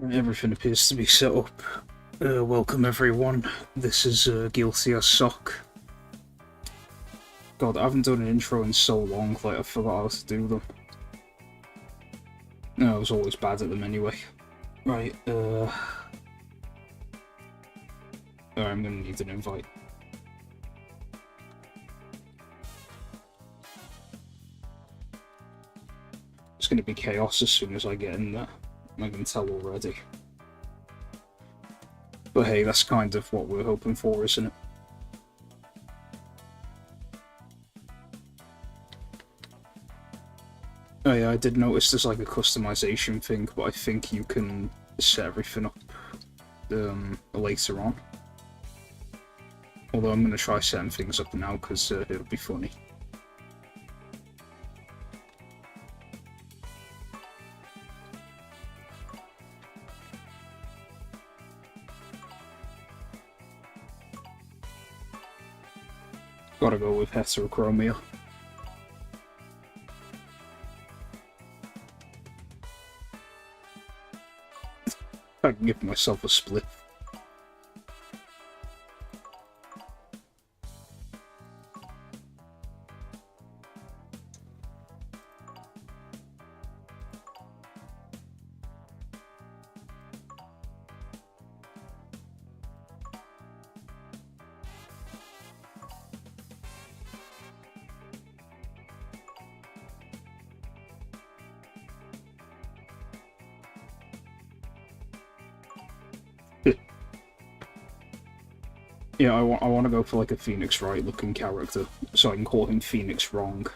Everything appears to be set up. Welcome everyone. This is Guilty as Sock. God, I haven't done an intro in so long, like I forgot how to do them. No, I was always bad at them anyway. Right, I'm gonna need an invite. It's gonna be chaos as soon as I get in there. I can tell already. But hey, that's kind of what we're hoping for, isn't it? Oh yeah, I did notice there's like a customization thing, but I think you can set everything up later on. Although I'm going to try setting things up now because it'll be funny. Gotta go with heterochromia. I can give myself a split. Yeah, I want to go for like a Phoenix Wright looking character, so I can call him Phoenix Wrong.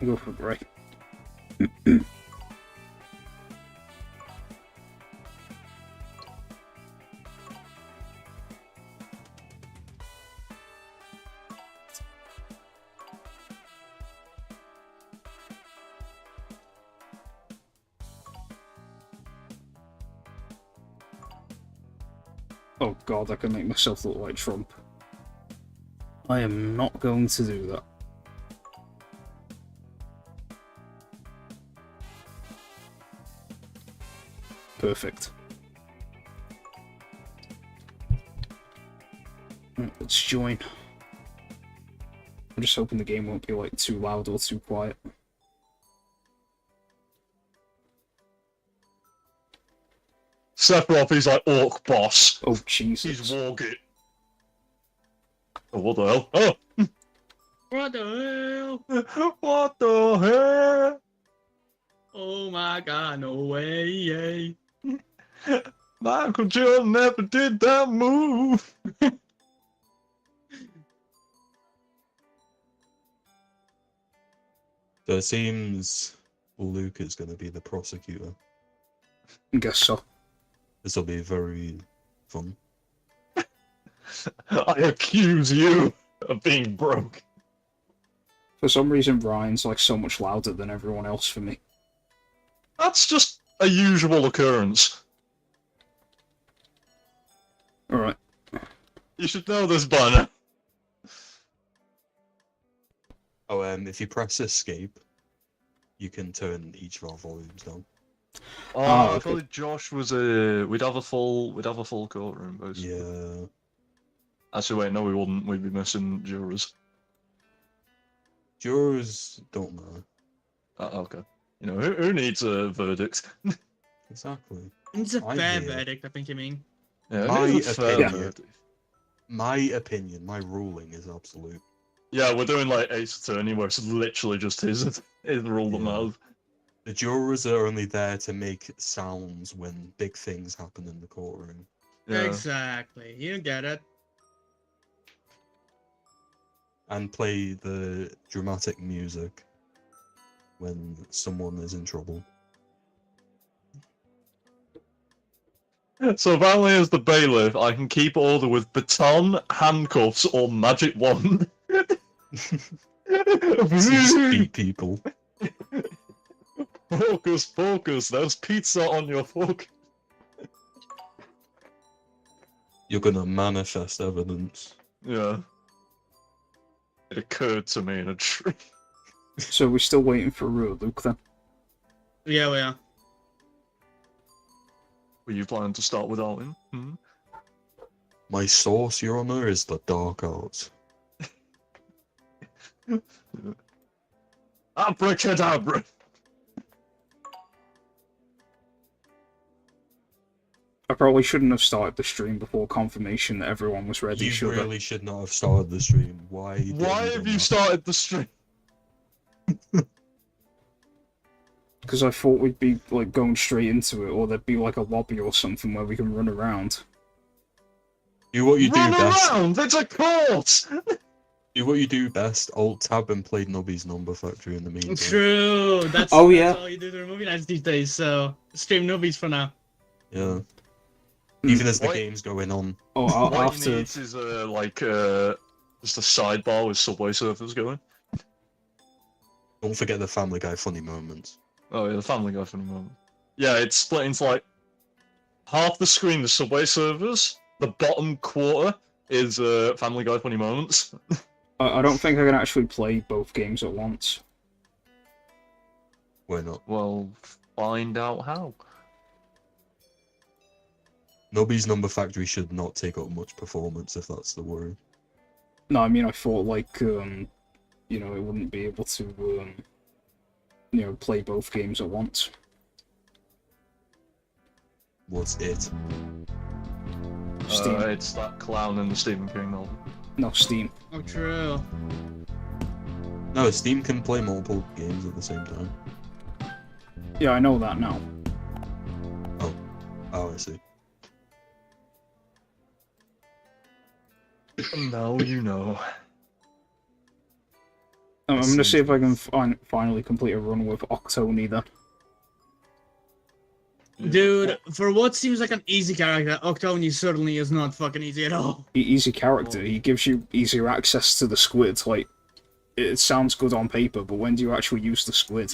Go for Grey. Oh god, I can make myself look like Trump. I am not going to do that. Perfect. Right, let's join. I'm just hoping the game won't be like too loud or too quiet. Sephiroth is like Orc boss. Oh Jesus. He's walking. Oh, what the hell? Oh! What the hell? What the hell? Oh my god, no way. Michael Jordan never did that move. So it seems Luke is going to be the prosecutor. I guess so. This will be very fun. I accuse you of being broke. For some reason, Ryan's like so much louder than everyone else for me. That's just a usual occurrence. Alright. You should know this by now. Oh, if you press escape, you can turn each of our volumes down. Oh, okay. I thought Josh was a. We'd have a full courtroom, basically. Yeah. Actually, wait, no, we wouldn't. We'd be missing jurors. Jurors don't matter. Okay. You know, who needs a verdict? Exactly. It's a I'm fair here. verdict, I think you mean. Yeah, My who needs a fair opinion. verdict? My opinion, my ruling is absolute. Yeah, we're doing like Ace Attorney, where it's literally just his rule that Yeah. matters. The jurors are only there to make sounds when big things happen in the courtroom. Yeah. Exactly. You get it. And play the dramatic music when someone is in trouble. So apparently, as the bailiff, I can keep order with baton, handcuffs, or magic wand. So you just beat people. Focus, focus. There's pizza on your fork. You're gonna manifest evidence. Yeah. It occurred to me in a dream. So we're still waiting for Luke then. Yeah, we are. Were you planning to start without him? Hmm? My source, Your Honor, is the dark arts. Abracadabra! I probably shouldn't have started the stream before confirmation that everyone was ready. You really should not have started the stream. Why? Why have you started the stream? Because I thought we'd be like going straight into it, or there'd be like a lobby or something where we can run around. Do what you do Run best. around! It's a court! Do what you do best. Alt tab and play Nubby's Number Factory in the meantime. True. That's Oh, yeah. That's all you do during movie nights these days. So stream newbies for now. Yeah. Even as the What? game's going on. Oh, I'll What have he to. needs is just a sidebar with Subway Surfers going. Don't forget the Family Guy funny moments. Oh yeah, the Family Guy funny moment. Yeah, it's split into like half the screen is Subway Surfers, the bottom quarter is Family Guy funny moments. I don't think I can actually play both games at once. Why not? Well, find out how. Nubby's Number Factory should not take up much performance if that's the worry. No, I mean I thought like you know, it wouldn't be able to you know, play both games at once. What's it? Steam. It's that clown in the Stephen King novel. No, Steam. Oh, true. No, Steam can play multiple games at the same time. Yeah, I know that now. Oh, I see. Now you know. I'm gonna see if I can finally complete a run with Octoni then. Dude, for what seems like an easy character, Octoni certainly is not fucking easy at all. Easy character. He gives you easier access to the squid. Like, it sounds good on paper, but when do you actually use the squid?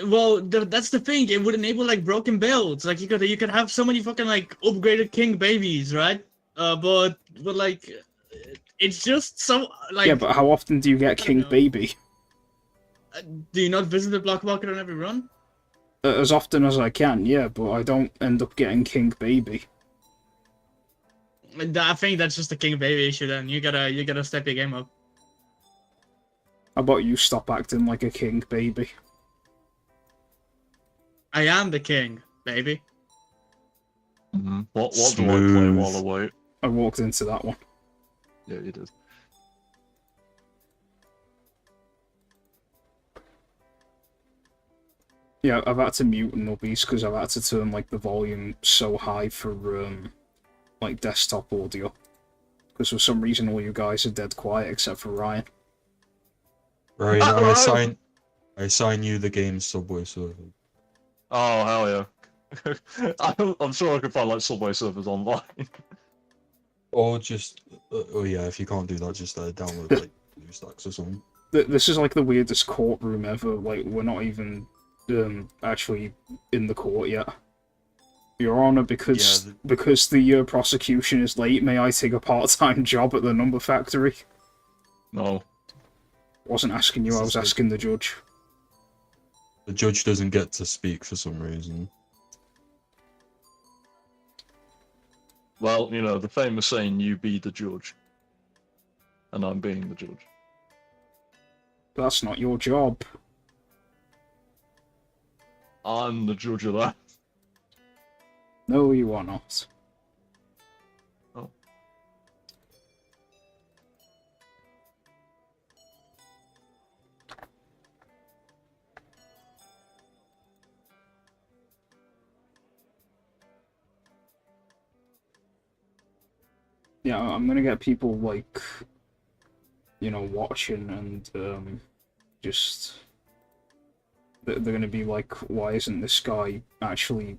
Well, that's the thing. It would enable like broken builds. Like you could have so many fucking like upgraded king babies, right? But like, it's just so like. Yeah, but how often do you get King know. Baby? Do you not visit the block market on every run? As often as I can, yeah, but I don't end up getting King Baby. I think that's just a king baby issue. Then you gotta step your game up. How about you stop acting like a King Baby? I am the king, baby. Mm-hmm. What do I play while I wait? I walked into that one. Yeah, you did. Yeah, I've had to mute Nubbies because I've had to turn like the volume so high for like desktop audio. Because for some reason all you guys are dead quiet except for Ryan. Right, I assign you the game's Subway Surfer. Oh hell yeah! I'm sure I could find like Subway Surfers online. Or just, oh yeah, if you can't do that, just download like BlueStacks or something. This is like the weirdest courtroom ever. Like, we're not even actually in the court yet. Your Honor, because the prosecution is late, may I take a part-time job at the number factory? No. Wasn't asking you, I was asking the judge. The judge doesn't get to speak for some reason. Well, you know, the famous saying, you be the judge. And I'm being the judge. That's not your job. I'm the judge of that. No, you are not. Oh. Yeah, I'm gonna get people, like, you know, watching and just they're gonna be like, why isn't this guy actually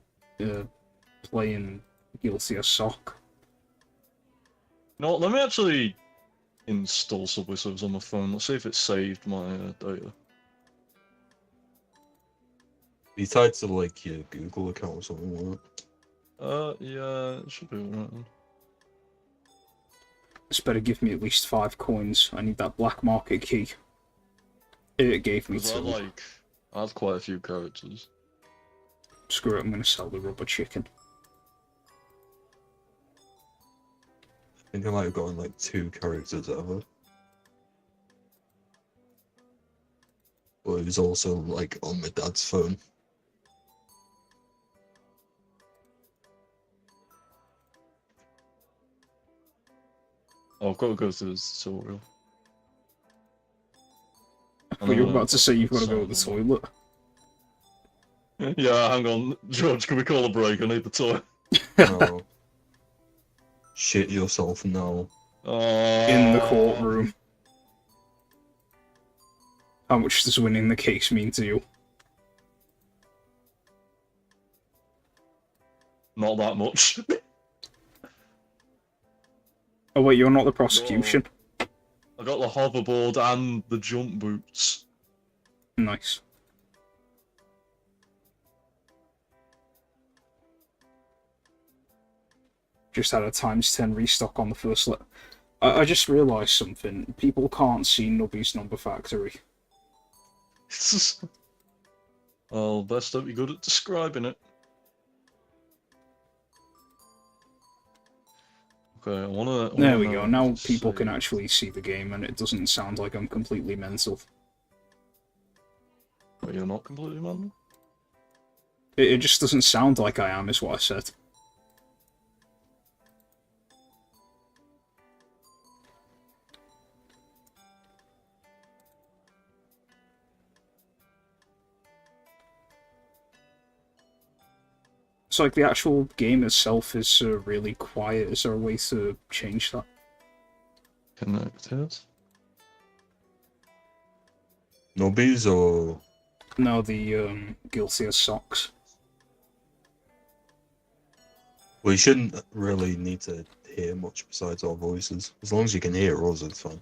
playing Guilty as Sock? No, let me actually install Subway Surfers on my phone. Let's see if it saved my data. You tied to like your Google account or something like that. Yeah, it should be alright then. It's better give me at least 5 coins. I need that black market key. It gave me 2. I have quite a few characters. Screw it, I'm gonna sell the rubber chicken. I think I might have gotten like 2 characters ever. But it was also like on my dad's phone. Oh, I've got to go to the tutorial. But you're about to say you've got to go to the toilet. Yeah, hang on. George, can we call a break? I need the toilet. No. Shit yourself now. In the courtroom. How much does winning the case mean to you? Not that much. Oh wait, you're not the prosecution? I got the hoverboard and the jump boots. Nice. Just had a ×10 restock on the first let. I just realised something. People can't see Nubby's Number Factory. Well, best hope you're good at describing it. Okay, I wanna There we go, now if people can save. actually see the game and it doesn't sound like I'm completely mental. But you're not completely mental? It just doesn't sound like I am, is what I said. It's like the actual game itself is really quiet. Is there a way to change that? Connected. Nobbies or No, the Guilty as Socks. well, you shouldn't really need to hear much besides our voices. As long as you can hear us, it's fine.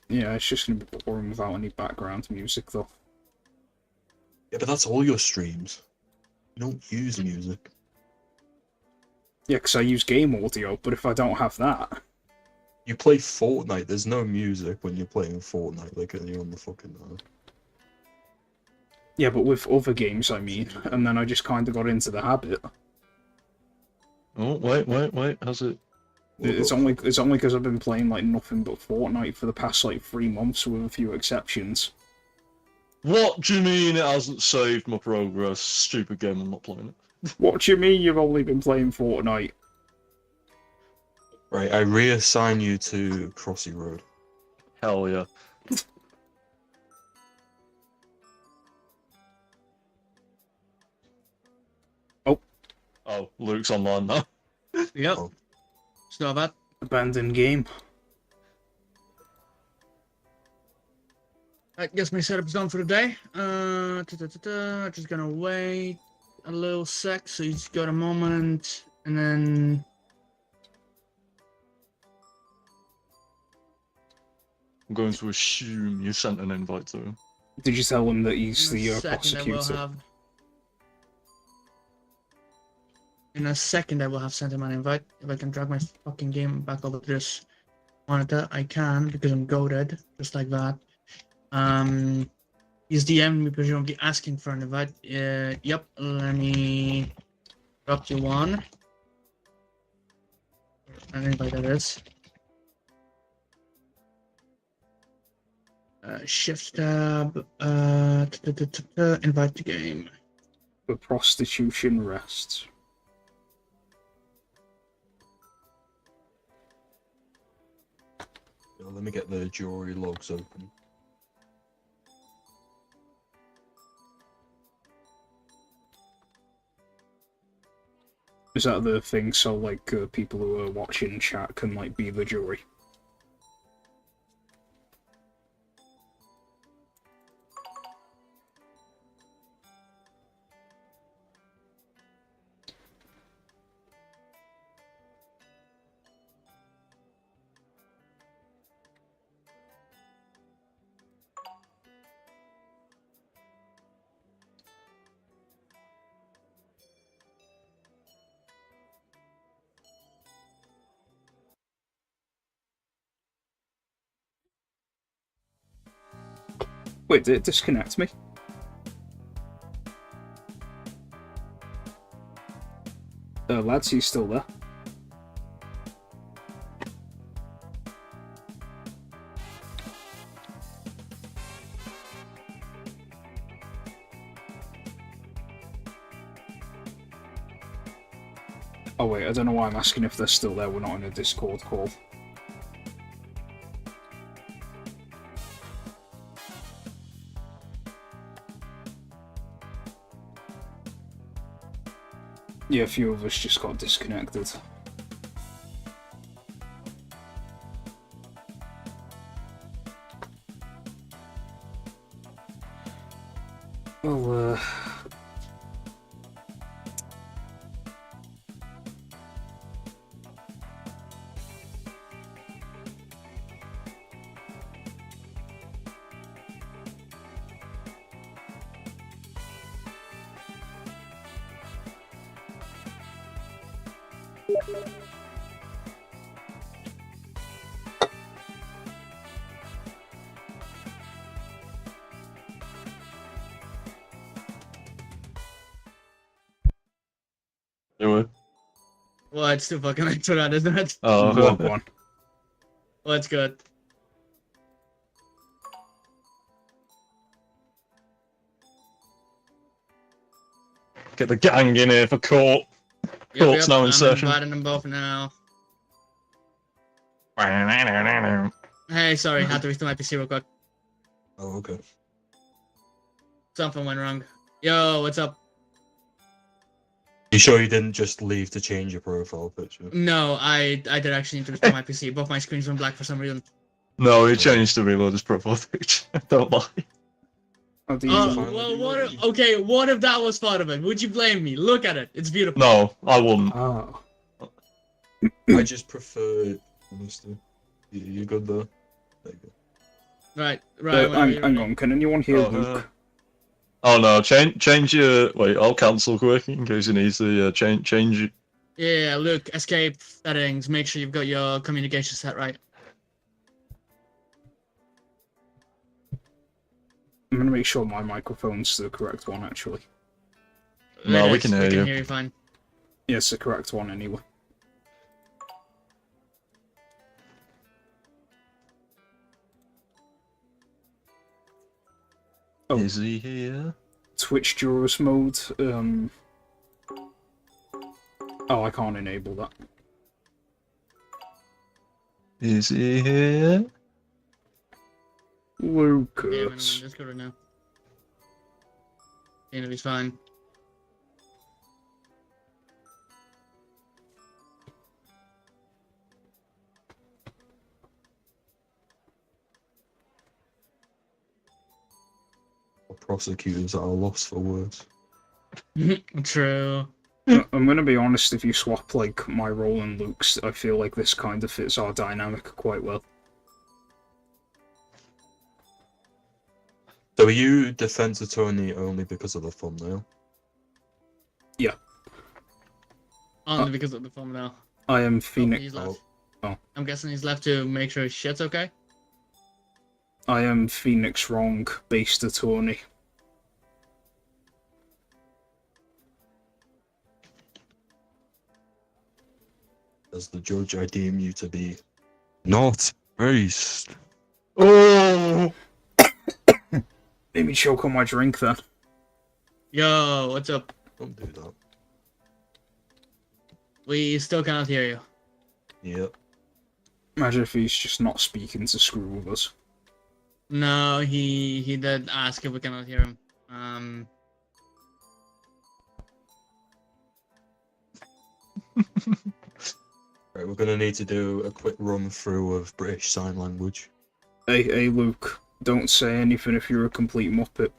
Yeah, it's just gonna be boring without any background music, though. Yeah, but that's all your streams. You don't use music. Yeah, because I use game audio, but if I don't have that... You play Fortnite, there's no music when you're playing Fortnite, like you're on the fucking... Yeah, but with other games, I mean, and then I just kind of got into the habit. Oh, wait, how's it? It's only because I've been playing, like, nothing but Fortnite for the past, like, 3 months, with a few exceptions. What do you mean it hasn't saved my progress? Stupid game, I'm not playing it. What do you mean you've only been playing Fortnite? Right, I reassign you to Crossy Road. Hell yeah. Oh, Luke's online now. Yep. Oh. It's not bad. Abandoned game. I guess my setup's done for the day. Just gonna wait a little sec so he's got a moment, and then I'm going to assume you sent an invite to him. Did you tell him that he's the in in a second I will have sent him an invite. If I can drag my fucking game back over to this monitor, I can, because I'm goated, just like that. He's DM'd me, presumably asking for an invite. Yep, let me drop you one. An invite that is. Shift tab, invite to game. The prostitution rests. Let me get the jury logs open. Is that the thing so, like, people who are watching chat can, like, be the jury? Wait, did it disconnect me? Lads, he's still there. Oh wait, I don't know why I'm asking if they're still there. We're not in a Discord call. Yeah, a few of us just got disconnected. Well, Anyway. Well, it's too fucking late for that, isn't it? Oh, log one. Well, it's good. Get the gang in here for court. Court's now in I'm session. inviting them both now. Hey, sorry, had to restart my PC real quick. Oh, okay. Something went wrong. Yo, what's up? You sure you didn't just leave to change your profile picture? No, I did actually need to restart my PC. Both my screens went black for some reason. No, he changed to reload his profile picture. Don't lie. Oh, do Oh, you... well, what if that was part of it? Would you blame me? Look at it. It's beautiful. No, I wouldn't. Oh. I just prefer honesty. You good though? There you go. Right. Hang on, can anyone hear Luke? Oh no, change your... Wait, I'll cancel quick in case he needs to change it. Yeah, Luke, escape settings. Make sure you've got your communication set right. I'm gonna make sure my microphone's the correct one, actually. No, It we is. can hear We you. can hear you fine. Yeah, it's the correct one anyway. Oh. Is he here? Twitch Duros mode, Oh, I can't enable that. Is he here? Yeah, I'm in Lucas. Discord right now. Seeing if he's fine. Prosecutors are lost for words. True. I'm gonna be honest, if you swap, like, my role and Luke's, I feel like this kind of fits our dynamic quite well. So are you defense attorney only because of the thumbnail? Yeah. Only because of the phone now. I am Oh, Phoenix. he's left. Oh. I'm guessing he's left to make sure his shit's okay. I am Phoenix Wrong based attorney. As the judge, I deem you to be not based. Oh! Made me choke on my drink then. Yo, what's up? Don't do that. We still cannot hear you. Yep. Imagine if he's just not speaking to screw with us. No, he did ask if we cannot hear him. Right, we're gonna need to do a quick run through of British Sign Language. Hey, Luke, don't say anything if you're a complete muppet.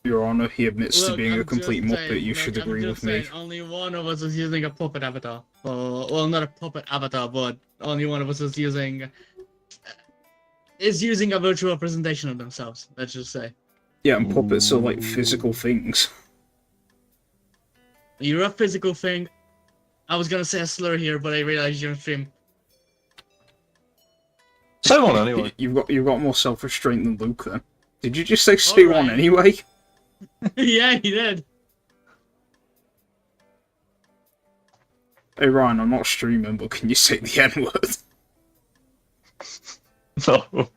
Your Honor, he admits to Look, being I'm a complete just muppet. saying- You look, should I'm agree just with me. saying, only one of us is using a puppet avatar. Well, not a puppet avatar, but only one of us is using a virtual representation of themselves. Let's just say. Yeah, and puppets are like physical things. You're a physical thing. I was gonna say a slur here, but I realized you're on stream. Say one anyway. You've got more self-restraint than Luke then. Did you just say one anyway? Yeah, he did. Hey Ryan, I'm not streaming, but can you say the N-word? No.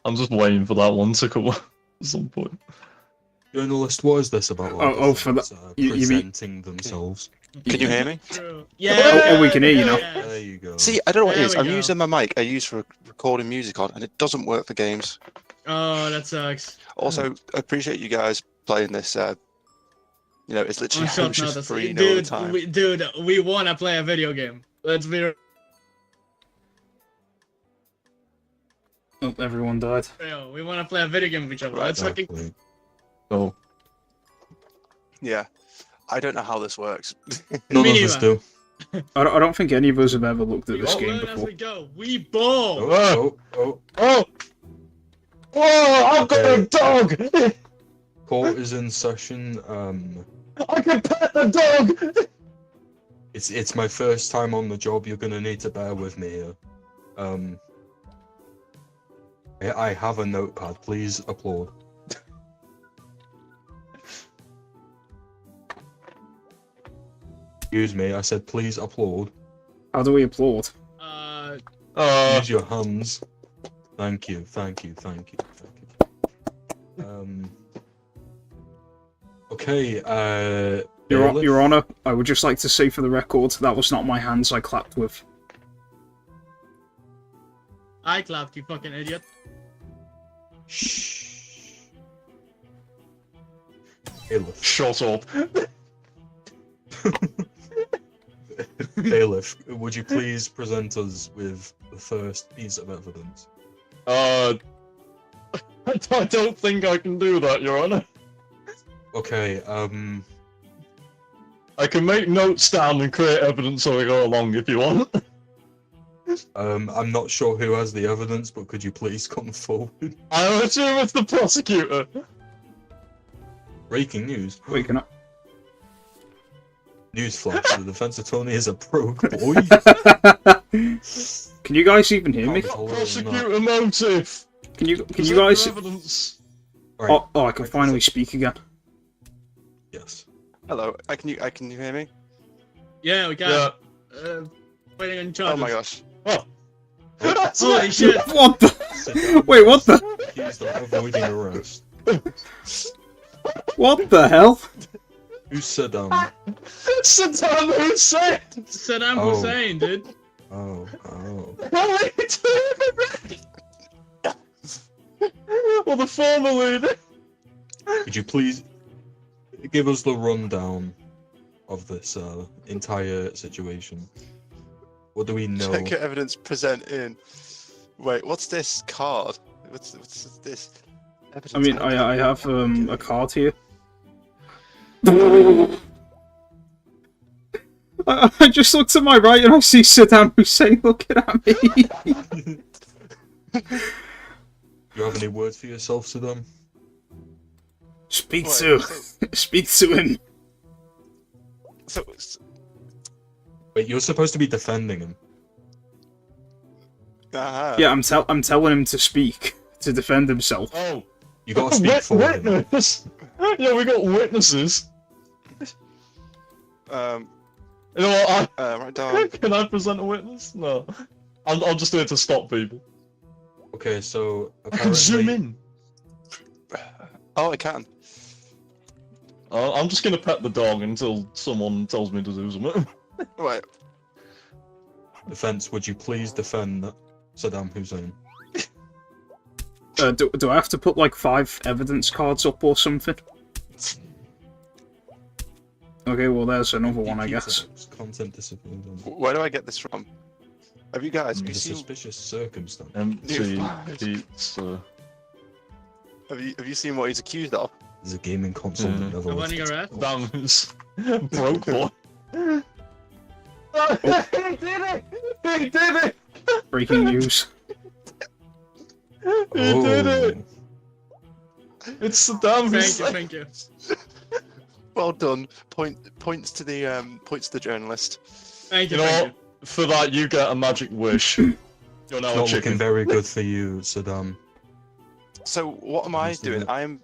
I'm just waiting for that one to come up at some point. Journalist, what is this about? For that, you mean presenting themselves. Can you hear me? Yeah. We can hear you now. There you go. See, I don't know what it is. There I'm we go. using my mic I use for recording music on, and it doesn't work for games. Oh, that sucks. Also, I appreciate you guys playing this. You know, it's literally On short just notice. free all the time. We wanna play a video game. Let's be Oh, everyone died. real. We wanna play a video game with each other. Right, Let's fucking. Exactly. Oh. Yeah, I don't know how this works. None Me of us neither. do. I don't think any of us have ever looked at this We'll game learn as before. we go. We ball. Oh. Oh! Oh! I've got a dog! Court is in session. I can pet the dog! It's my first time on the job. You're gonna need to bear with me here. I have a notepad. Please applaud. Excuse me. I said please applaud. How do we applaud? Use your hands. Thank you. Okay. Your Honor, I would just like to say for the record, that was not my hands I clapped with. I clapped, you fucking idiot. Shh. Bailiff. Shut up. Bailiff, would you please present us with the first piece of evidence? I don't think I can do that, Your Honor. Okay, I can make notes down and create evidence so we go along if you want. I'm not sure who has the evidence, but could you please come forward? I assume it's the prosecutor. Breaking news. Wait, can I... Newsflash, the defense attorney is a broke boy. Can you guys even hear me? Prosecutor motive. Can you Present guys... your evidence. Right, Oh, I can finally speak again. yes. Hello, can you hear me? Yeah, we got. Yeah. Waiting on charges. Oh my gosh. Oh. Holy shit! What the... Wait, what the... Accused of avoiding arrest. What the hell? Who's Saddam? Saddam Hussein. Saddam Oh. Hussein, dude. Oh. Well, the former leader. Could you please give us the rundown of this entire situation? What do we know? Check your evidence, present in. Wait, what's this card? What's this? Evidence I mean, card? I have a card here. I just looked to my right and I see Saddam Hussein looking at me. Do you have any words for yourself, Saddam? Speak Wait, to... Speak to him. So, Wait, you're supposed to be defending him. Yeah, I'm telling him to speak. To defend himself. Oh. You gotta speak for him. Witness. Yeah, we got witnesses. You know what? right down. Can I present a witness? No. I'm just here to stop people. Okay, so I can zoom apparently in. Oh, I can. I'm just gonna pet the dog until someone tells me to do something. Right. defense, would you please defend Saddam Hussein? Do I have to put like 5 evidence cards up or something? Okay, well there's another one, I guess. Content discipline. Where do I get this from? Have you guys? Under Have you seen? suspicious circumstance. Empty pizza. Have you seen what he's accused of? There's a gaming console that never Of left running its arrest? core. That was broke boy. He did it! He did it! Breaking news. He did it! It's Saddam Hussein. Thank you. Well done. Points to the journalist. Thank you, You know thank for that, you get a magic wish. You're now It's a not chicken. looking very good for you, Saddam. So what am I doing? I'm.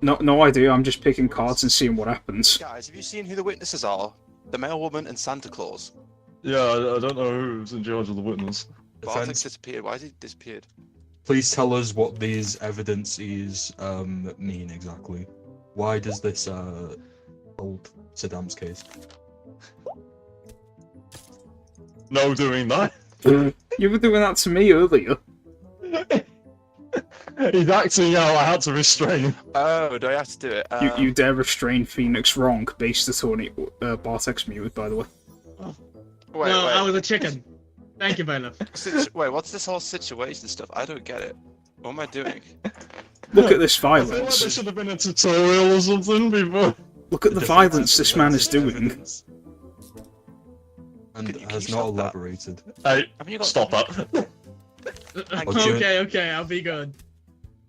No idea. I'm just picking cards and seeing what happens. Guys, have you seen who the witnesses are? The mail woman and Santa Claus. Yeah, I don't know who's in charge of the witness. Bartek's Defense, disappeared. Why has he disappeared? please tell us what these evidences mean exactly. Why does this hold Saddam's case? No doing that. You were doing that to me earlier. He's acting out. I had to restrain him. Oh, do I have to do it? You dare restrain Phoenix wrong, based attorney. Bartek's muted, by the way. Wait, No, wait. I was a chicken. Thank you, Bailiff. Wait, what's this whole situation stuff? I don't get it. What am I doing? Look at this I feel like there violence. should have been a tutorial or something before. Look at the violence this man is doing. Evidence. And Can you has stop not that? elaborated. Hey, Haven't you got? stop that. Okay, I'll be good.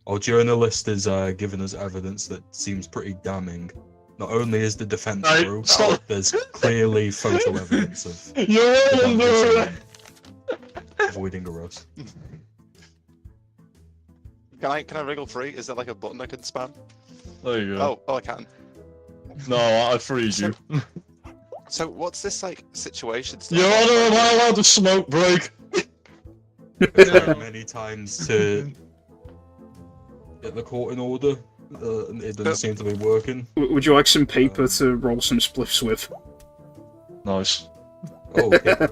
Our journalist is giving us evidence that seems pretty damning. Not only is the defense Right, proof, stop. there's clearly photo evidence of You're Saddam under Hussein avoiding arrest. Can I wriggle free? Is there like a button I can spam? There you go. Oh, I can. No, I freed you. So what's this like situation stuff? Your Honor, am I allowed a smoke break? No. Many times to get the court in order. It doesn't seem to be working. Would you like some paper to roll some spliffs with? Nice. Oh, okay.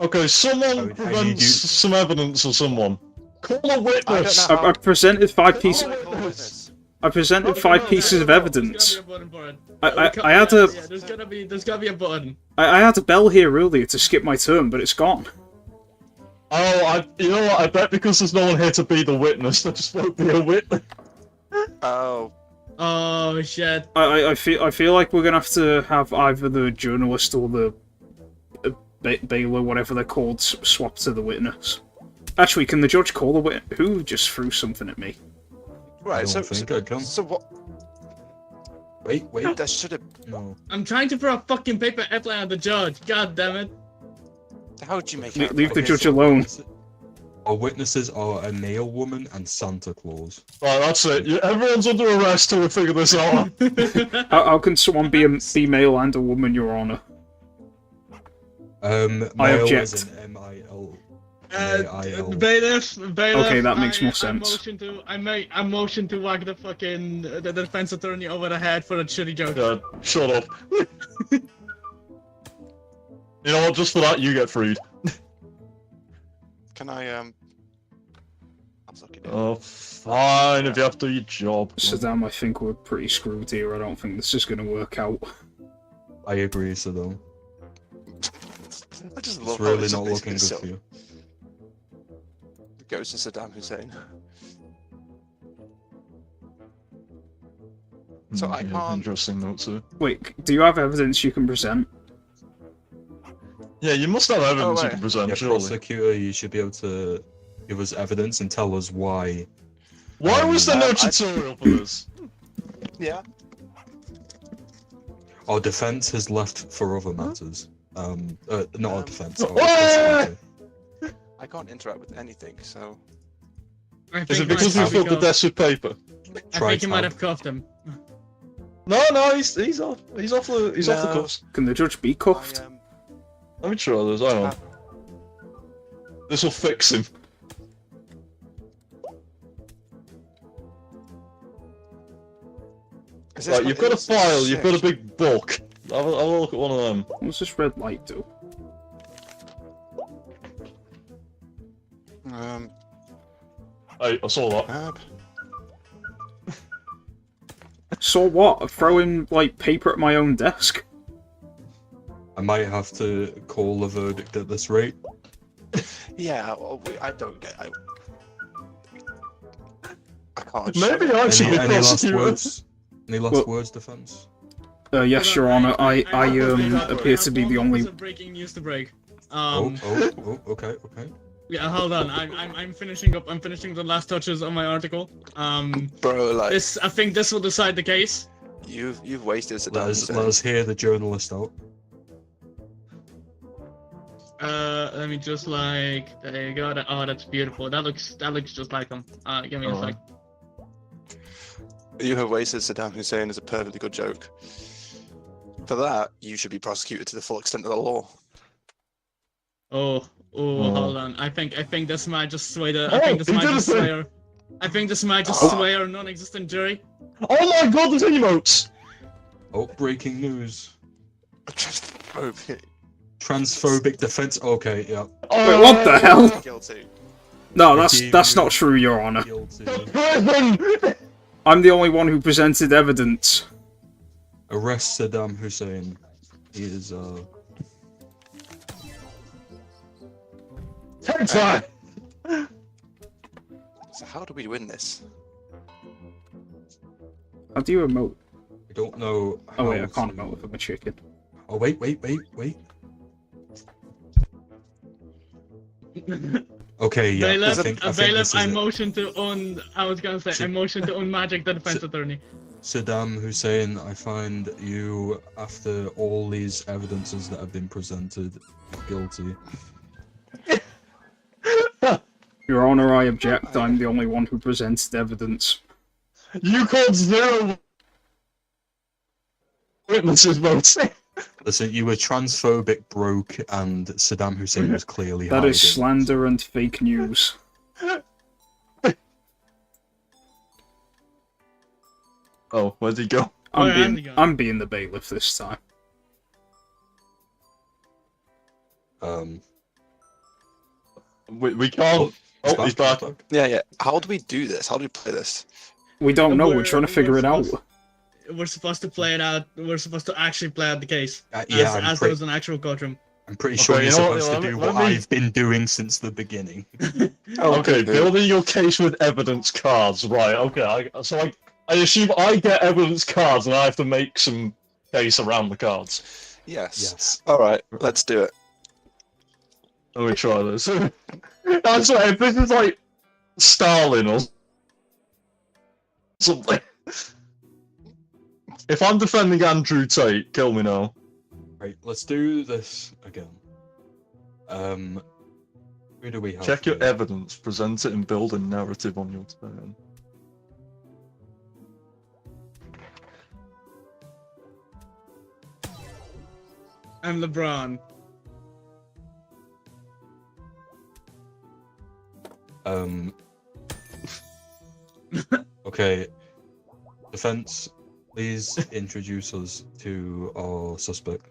Okay, someone I need presents you- some evidence or someone. Call a witness! I don't know. I presented five pieces. How do I call witness? I presented five pieces of evidence. There's gotta be a button for it. I had a Yeah, there's gotta be a button. I had a bell here earlier to skip my turn, but it's gone. Oh, you know what? I bet because there's no one here to be the witness, there just won't be a witness. Oh, Oh shit. I feel like we're gonna have either the journalist or the bailiff, whatever they're called, swap to the witness. Actually, can the judge call the witness? Who just threw something at me? right. I So, don't think I can. so what? Wait. There should have. No. I'm trying to throw a fucking paper airplane at the judge. God damn it. How would you make Le- it? leave the Okay, judge so alone. Our witnesses are a male woman and Santa Claus. Right, that's it. Everyone's under arrest till we figure this out. How can someone be a female and a woman, Your Honor? Male object. as in M-I-L. M-A-I-L. Bailiff. Okay, that makes more sense. I motion to whack the fucking the defense attorney over the head for a shitty joke. Yeah, shut up. You know what? Just for that, you get freed. Can I I'll suck it in. Oh, fine. If you have to do your job. Saddam, I think we're pretty screwed here. I don't think this is gonna work out. I agree, Saddam. I just It's love how really this not is looking good so- for you. It goes to Saddam Hussein. So I Yeah, can't- Interesting note, too. Wait, do you have evidence you can present? Yeah, you must have evidence you wait. can present, Yeah, surely. prosecutor, you should be able to give us evidence and tell us why. Why was there no I- tutorial for this? Yeah. Our defense has left for other matters. Not our defense. Our Wah! prosecutor. I can't interact with anything, so Is it because we filled the desk with paper? I Try think you might tab. have cuffed him. No, he's off. He's off the No. cuffs. Can the judge be cuffed? I, Let me try this. Hang on. This will fix him. is this Right, what you've it got a is? file. You've got a Sick. big book. Have a look at one of them. What does this red light do? Hey, I saw that. Tab. So what? Throwing, like, paper at my own desk? I might have to call the verdict at this rate. Yeah, well, I don't get. I can't. Maybe show I it. should be Any last prosecutor. words? Any last Well- words, defense? Yes, Your Honor. I appear to be the only. Breaking news to break. Okay. Yeah, hold on. I'm finishing up. I'm finishing the last touches on my article. Bro, like I think this will decide the case. you've wasted Saddam Let Hussein. us hear the journalist out. Let me just like. There you go. Oh, that's beautiful. That looks just like him. Give me a sec. You have wasted Saddam Hussein as a perfectly good joke. For that, you should be prosecuted to the full extent of the law. Oh, hold on. I think this might just sway the. I think this might just sway our non-existent jury. Oh my god, there's emotes! Oh, breaking news. Transphobic. Transphobic defense. Okay, yeah. Wait, what the hell? Guilty. No, that's not true, Your Honor. Guilty. Prison! I'm the only one who presented evidence. Arrest Saddam Hussein. He is Take time! So how do we win this? How do you emote? I don't know. Oh wait, I how can't to- emote with a chicken. Oh wait. Okay, yeah. Bailiff, I think bailiff, this I is it. motion to un. I was gonna say, I motion to unmagic the defense attorney. Saddam Hussein, I find you, after all these evidences that have been presented, guilty. Your Honor, I object. I'm the only one who presented evidence. You called 0 witnesses votes. Listen, you were transphobic, broke, and Saddam Hussein was clearly That hiding. is slander and fake news. Oh, where'd he go? Where am I going? I'm being the bailiff this time. We can't. Oh, he's back. Yeah. How do we do this? How do we play this? We don't know. We're trying to figure it out. We're supposed to play it out. We're supposed to actually play out the case. Yeah, as there was an actual courtroom. I'm pretty sure Okay, you're you know what, supposed to do let what me- I've been doing since the beginning. Okay, building your case with evidence cards. Right, okay. I assume I get evidence cards and I have to make some case around the cards. Yes. All right. Let's do it. Let me try this. That's right, if this is like Stalin or something. If I'm defending Andrew Tate, kill me now. Right, let's do this again. Who do we have? Check your here? evidence, present it, and build a narrative on your turn. I'm LeBron. Okay. Defense, please introduce us to our suspect.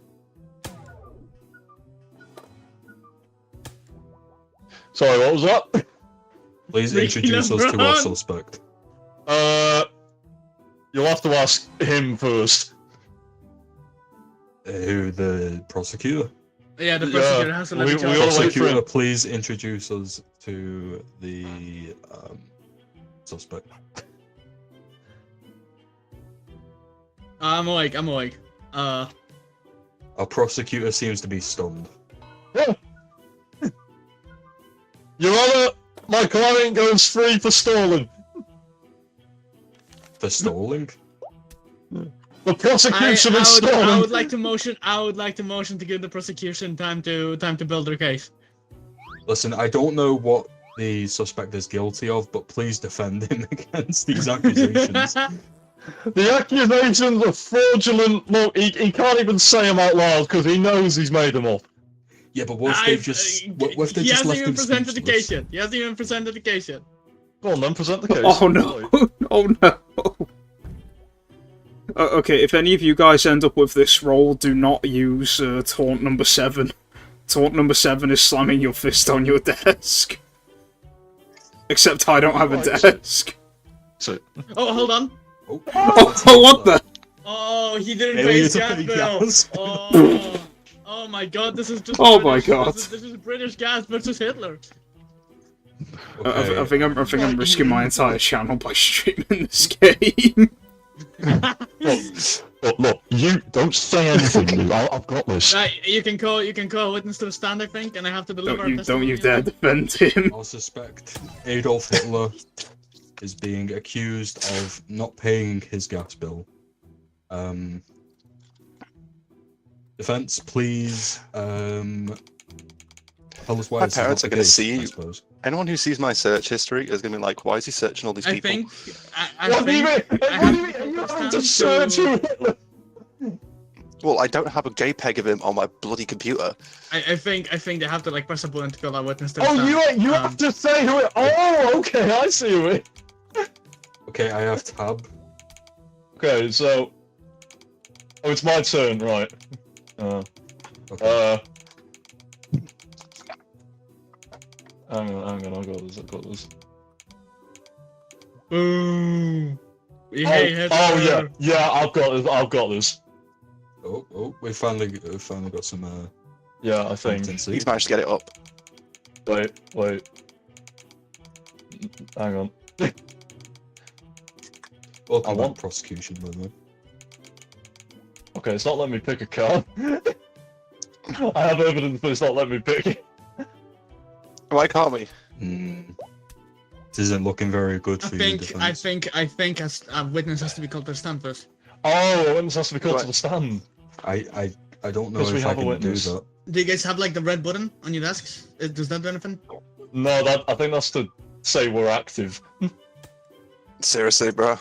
Sorry, what was that? Please Ricky introduce us to our LeBron. suspect. You'll have to ask him first. Who, the prosecutor? Yeah, the prosecutor has to let we me tell gotta you. wait for Prosecutor, him. please introduce us to the suspect. I'm awake. Our prosecutor seems to be stunned. Your Honor, my client goes free for stalling. For stalling? The prosecution is I stalling. would like to motion. I would like to motion to give the prosecution time to build their case. Listen, I don't know what the suspect is guilty of, but please defend him against these accusations. The accusations are fraudulent. Look, he can't even say them out loud because he knows he's made them up. Yeah, but what if they've just, what if they He just hasn't left even him presented the speechless? case yet. He hasn't even presented the case yet. Go on then, present the case. Oh no! Oh no! Okay, if any of you guys end up with this roll, do not use taunt number 7. Taunt number 7 is slamming your fist on your desk. Except I don't have a desk. So, Oh, hold on. Oh, Oh, what the? Oh, he didn't Maybe pay his it's a gas big bill. gas. Oh my god, this is just. Oh my British- God. This is British gas versus Hitler. Okay. I think I'm risking my entire channel by streaming this game. Oh, look, you don't say anything, dude. I've got this. Right, you can call a witness to the stand, I think, and I have to deliver. Don't you dare defend him. I'll suspect Adolf Hitler is being accused of not paying his gas bill. Defense, please. Tell us why. My this is not parents the are going to case, see. I suppose. Anyone who sees my search history is going to be like, "Why is he searching all these people?" What do you mean? I What have do you mean? to You have stand to search to- who Hitler. Well, I don't have a JPEG of him on my bloody computer. I think they have to like press a button to call that witness to the Oh, stand. you have to say who it. Oh, okay, I see who it. Okay, I have tab. Okay, so. Oh, it's my turn, right? Okay. Hang on, I got this. Boom. Hey, Yeah, I've got this. Oh, we finally got some Yeah, I think. competency. He's managed to get it up. Wait. Hang on. Welcome I back, want- prosecution, by the way. Okay, it's not letting me pick a card. I have evidence, but it's not letting me pick it. Why can't we? This isn't looking very good for you, I defense. think as a witness has to be called to the stand first. Oh, a witness has to be called Right. to the stand. I don't know Because we if I have a can do witness. that. Do you guys have like the red button on your desks? Does that do anything? No, I think that's to say we're active. Seriously, bro.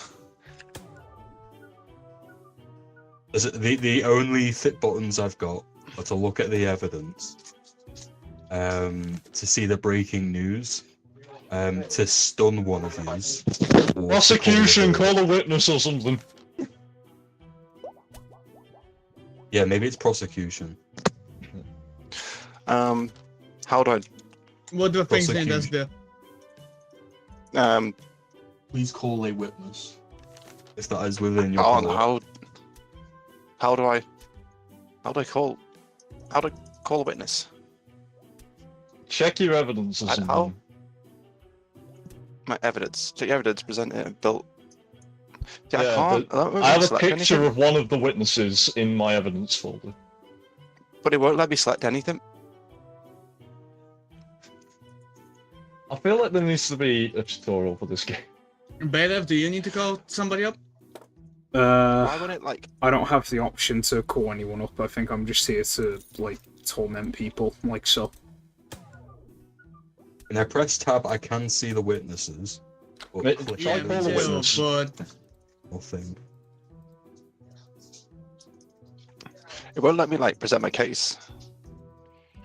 The only fit buttons I've got are to look at the evidence, to see the breaking news, to stun one of these. or to Prosecution, call call a witness or something. Yeah, maybe it's prosecution. How do I? What do things name does do? Please call a witness. If that is within your How power. how do I call a witness? Check your evidence or something. How? My evidence. Check your evidence. Present it. Built. Yeah, Yeah, I can't. I don't I have a select picture anything, of one of the witnesses in my evidence folder. but it won't let me select anything. I feel like there needs to be a tutorial for this game. Bailiff, do you need to call somebody up? Why won't it like? I don't have the option to call anyone up. I think I'm just here to, like, torment people, like so. When I press tab, I can see the witnesses. But Mate, click try Yeah, on call me the too, witness. but nothing. It won't let me like present my case.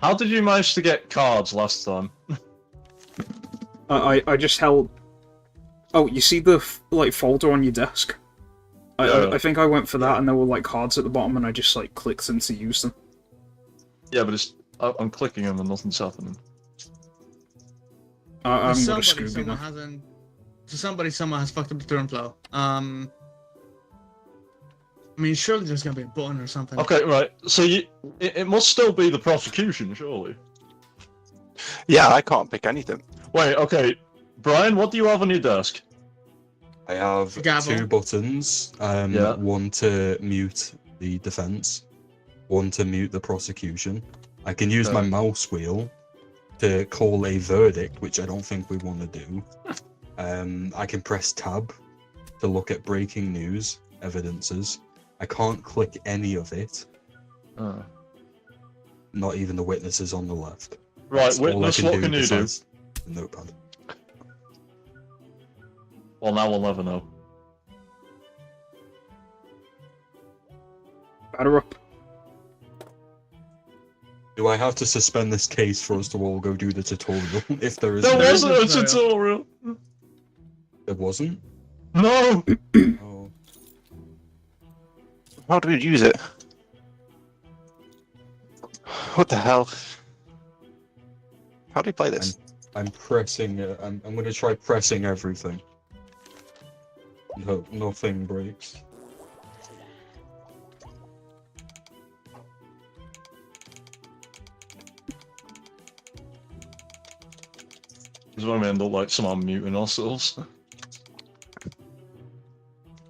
How did you manage to get cards last time? I just held. Oh, you see the like folder on your desk? Yeah. I think I went for that, and there were like cards at the bottom, and I just like clicked them to use them. Yeah, but I'm clicking them and nothing's happening. I'm gonna somebody Scooby someone now. hasn't. So someone has fucked up the turn flow. I mean, surely there's gonna be a button or something. Okay, right. So it must still be the prosecution, surely. Yeah, I can't pick anything. Wait, okay. Brian, what do you have on your desk? I have Gavel. 2 buttons. Yeah. One to mute the defense, one to mute the prosecution. I can use my Okay. mouse wheel to call a verdict, which I don't think we want to do. I can press tab to look at breaking news, evidences. I can't click any of it, not even the witnesses on the left. Right, That's all I witness, what can you do? besides the notepad. Well, now we'll never know. Batter up. Do I have to suspend this case for us to all go do the tutorial? If there is There no- wasn't a tutorial. tutorial! There wasn't? No! Oh. How do we use it? What the hell? How do you play this? I'm pressing. I'm gonna try pressing everything. Hope nothing breaks. This is when we end up like somehow muting ourselves.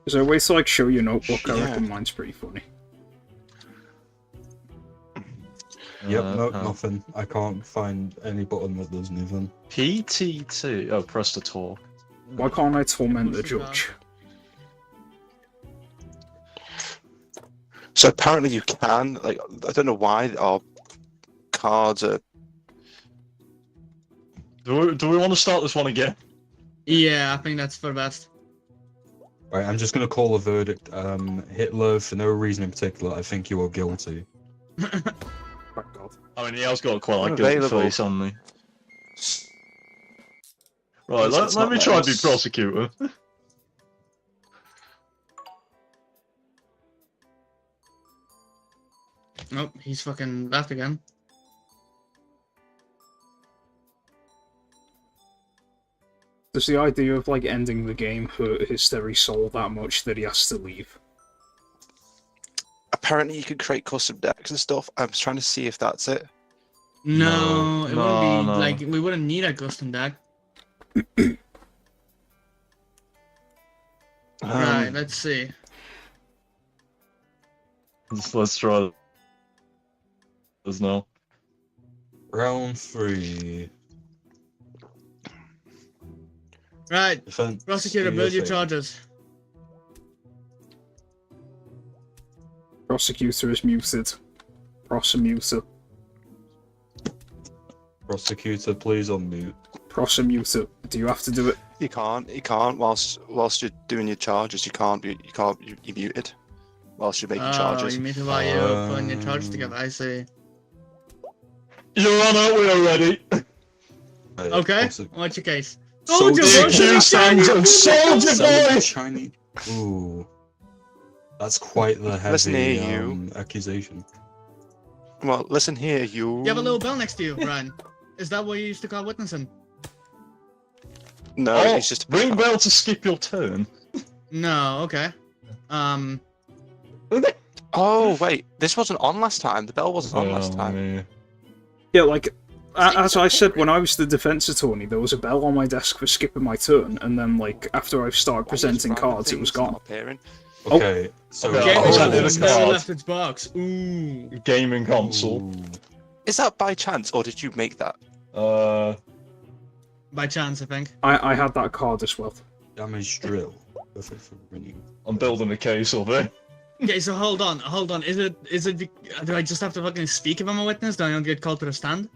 Is there a way to like show your notebook? I Yeah. reckon mine's pretty funny. Yep, no, Oh. nothing. I can't find any button that does anything. PT2. Oh, press to talk. Why can't I torment the judge? So apparently you can. Like, I don't know why our cards are. Do we want to start this one again? Yeah, I think that's for the best. Right, I'm just gonna call a verdict. Hitler, for no reason in particular, I think you are guilty. Thank God. I mean, he has got quite like a Unavailable. face on me. Right, It's let not me try and be nice. prosecutor. Nope, he's fucking left again. Does the idea of like ending the game hurt his very soul that much that he has to leave? Apparently you can create custom decks and stuff. I'm trying to see if that's it. No, it no, wouldn't be no. like we wouldn't need a custom deck. Right, let's see. Let's try this now. Round 3. Right, Defense. prosecutor, do build your thing. charges. Prosecutor is muted. Prosecutor. Prosecutor, please unmute. Prosecutor. Do you have to do it? You can't. You can't. Whilst you're doing your charges, you can't. You're muted. Whilst you're making Oh, charges. you mean to buy you putting your charges together? I see. Your Honor, we are ready. Right, Okay, prosec- what's your case? Soldier Soldier boy! boy! Sounds of soldier Selling boy. Chinese. Ooh. That's quite the Listen heavy here, you. accusation. Well, listen here, you. You have a little bell next to you, Ryan. Is that what you used to call witnessing? No, Oh, it's just. ring bell to skip your turn. No, okay. Oh wait, this wasn't on last time. The bell wasn't on last time. Yeah. Yeah, like, as I said, when I was the defense attorney, there was a bell on my desk for skipping my turn, and then, like, after I started presenting All these random cards, it was things not gone. appearing. Okay, so. Okay, okay, Oh, oh, that the is a bell card. left its box. Ooh. Gaming console. Ooh. Is that by chance, or did you make that? By chance, I think. I had that card as well. Damage drill. Perfect for winning. I'm building a case of it. Okay, so hold on. Is it, do I just have to fucking speak if I'm a witness? Do I not get called to the stand?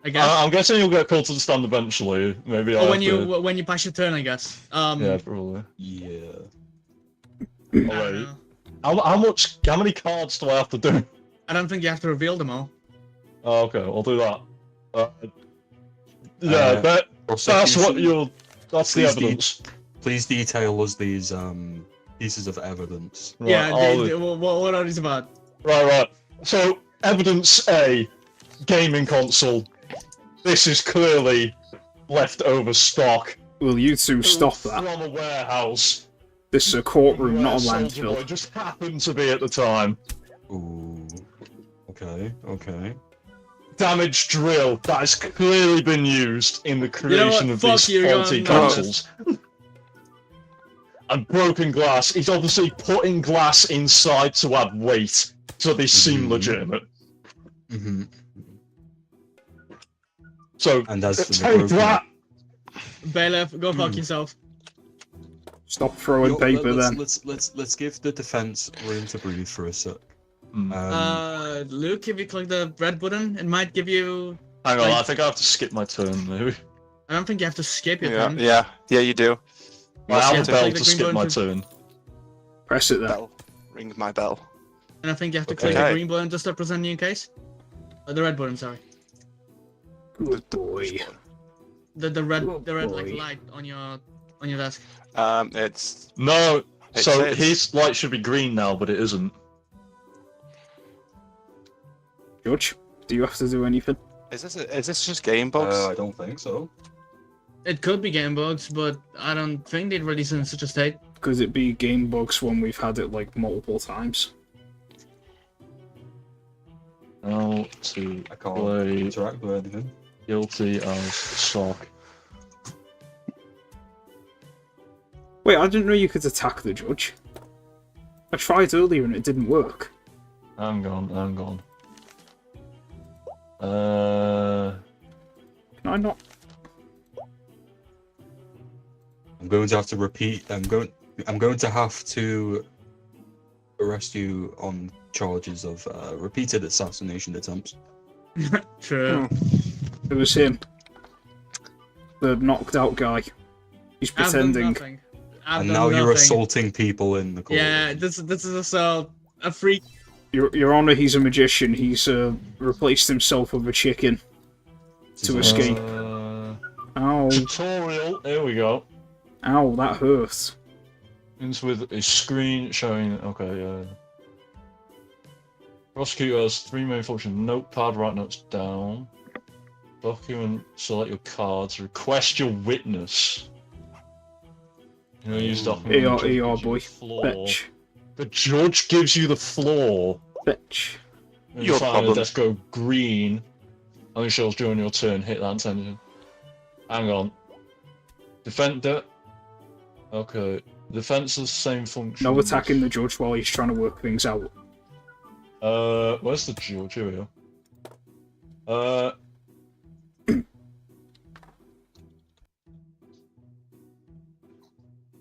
I guess. I'm guessing you'll get called to the stand eventually. Maybe Or I'll when have to... you pass your turn, I guess. Yeah, probably. Yeah. I don't Alright. know. How many cards do I have to do? I don't think you have to reveal them all. Oh, okay, I'll do that. Yeah, Uh, that's what Prosecution, you'll... That's the Please evidence. please detail us these pieces of evidence. Right, Yeah, I'll- what are these about? Right. So, evidence A, gaming console. This is clearly leftover stock. Will you two stop that? From a warehouse. This is a courtroom, where not a Soldier Boy landfill. just happened to be at the time. Ooh. Okay. Damage drill that has clearly been used in the creation what? of Fuck these you, faulty you're gonna- consoles. And broken glass. He's obviously putting glass inside to add weight, so they seem Mhm. legitimate. Mm-hmm. So, And as for the take broken... that! Bailiff, go fuck yourself. Stop throwing paper then. Let's give the defense room to breathe for a sec. Hmm. Luke, if you click the red button, it might give you... Hang on, like- I think I have to skip my turn, maybe. I don't think you have to skip your Yeah, turn. yeah, you do. I have have a to bell click to the green skip my button turn. Press it then. Bell. Ring my bell. And I think you have to Okay. click the green button to start presenting your case. The red button, sorry. Good boy. The red Oh, like boy. light on your desk. It's No, It so says- his light should be green now, but it isn't. Judge, do you have to do anything? is this just game bugs? I don't think so. It could be game bugs, but I don't think they'd release it in such a state. Could it be game bugs when we've had it like multiple times? Now to I can't play interact with anything. guilty as sock. Wait, I didn't know you could attack the judge. I tried earlier and it didn't work. I'm gone. Can I not? I'm going to have to repeat. I'm going to have to arrest you on charges of repeated assassination attempts. True. It was him. The knocked out guy. He's pretending. And now you're assaulting people in the court. Yeah, this is assault. A freak. Your Honor, he's a magician. He's replaced himself with a chicken to escape. Ow. Tutorial. There we go. Ow, that hurts. It's with a screen showing. Okay. Prosecutor has 3 main functions: notepad, write notes down. Document, select your cards. Request your witness. Use document. ER boy. Floor. Bitch. The judge gives you the floor. Bitch. Your problem. Let's go green. And it shows during your turn. Hit that intention. Hang on. Defender. Okay. Defense has the same function. No attacking the judge while he's trying to work things out. Where's the judge? Here we go.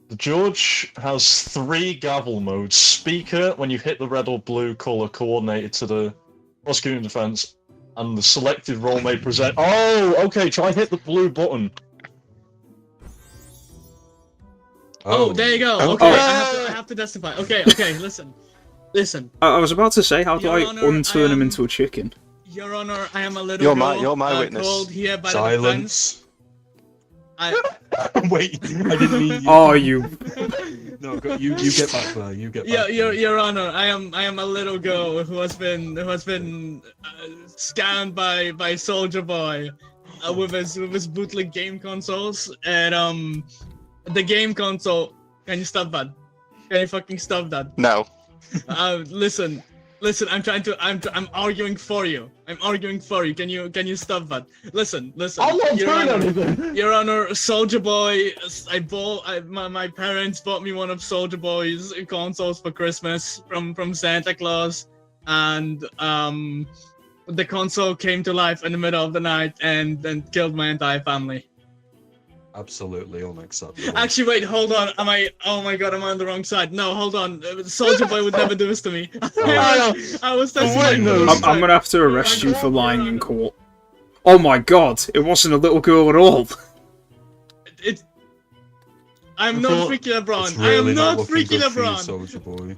The judge has 3 gavel modes. Speaker, when you hit the red or blue colour coordinated to the prosecuting defence, and the selected role may present. Oh, okay, try hit the blue button. Oh, there you go. Oh. Okay, Oh. I have to testify. Okay, listen. I was about to say, how do Your I Honor, unturn him into a chicken? Your Honor, I am a little You're my witness. called here by Silence. the Wait, I didn't mean you. Oh, you. No, you get back there. You get back. Your Honor, I am a little girl who has been scammed by Soldier Boy with his bootleg game consoles and the game console. Can you stop that? Can you fucking stop that? No. Listen. I'm arguing for you. Can you stop that? Listen. I'm not doing anything. Your Honor, Soldier Boy. My parents bought me one of Soldier Boy's consoles for Christmas from Santa Claus, and the console came to life in the middle of the night and killed my entire family. Absolutely unacceptable. Actually, wait, hold on. Oh my god, am I on the wrong side? No, hold on. Soldier Boy would never do this to me. I was testing I'm gonna have to arrest you for lying in court. Oh my god, it wasn't a little girl at all. I'm not Freaky LeBron. It's really I am not looking Freaky good for you, LeBron. Soldier Boy.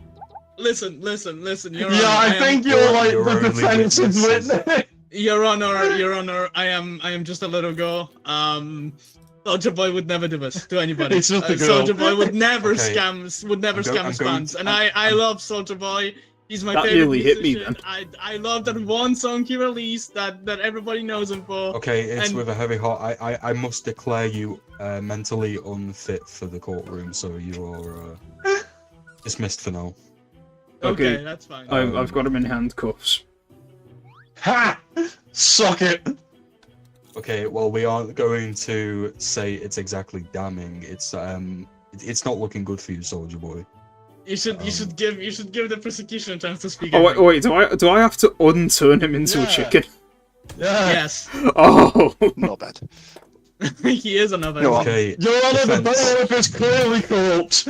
Listen. Your Yeah, Honor, I think you're like you're the only defensive witness. witness. Your Honor, I am just a little girl. Soldier Boy would never do this to anybody. It's just a girl. Soldier Boy would never Okay. scam his fans, and I love Soldier Boy. He's my That favorite nearly hit me musician. I love that one song he released that everybody knows him for. Okay, it's And- with a heavy heart. I must declare you mentally unfit for the courtroom, so you are dismissed for now. Okay, Okay. that's fine. I've got him in handcuffs. Ha! Suck it. Okay, well, we aren't going to say it's exactly damning. It's not looking good for you, Soldier Boy. You should give the prosecution a chance to speak. Oh wait, do I have to unturn him into a Yeah. chicken? Yeah. Yes, Oh. Not bad. he is another. No, what? Okay, Your Honor, the defense. bailiff is clearly corrupt.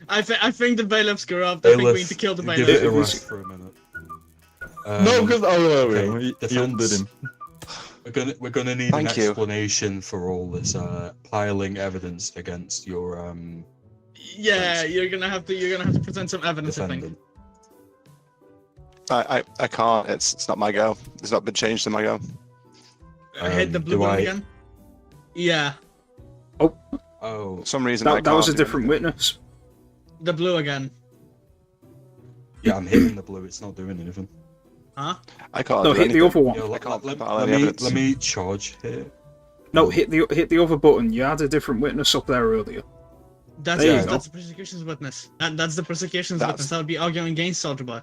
I think the bailiff's corrupt. I think we need Bailiff, to kill the give bailiff. it a It was- rest for a minute. No, because okay, he defense. undid him. We're gonna need an Thank you. explanation for all this piling evidence against your Yeah, you're gonna have to present some evidence. I think. defendant. I can't. It's not my go. It's not been changed to my go. Hit the blue do one I- again. Yeah, Oh, For some reason, I That can't was a do different anything. witness. the blue again. yeah, I'm hitting the blue. It's not doing anything. Huh? I can't No, do hit the anything. other one. Yeah, I can't let file any evidence. me charge here. No, hit the other button. You had a different witness up there earlier. That's There you that's go. the prosecution's witness. That's the prosecution's That's- witness. I would be arguing against Soldier Boy.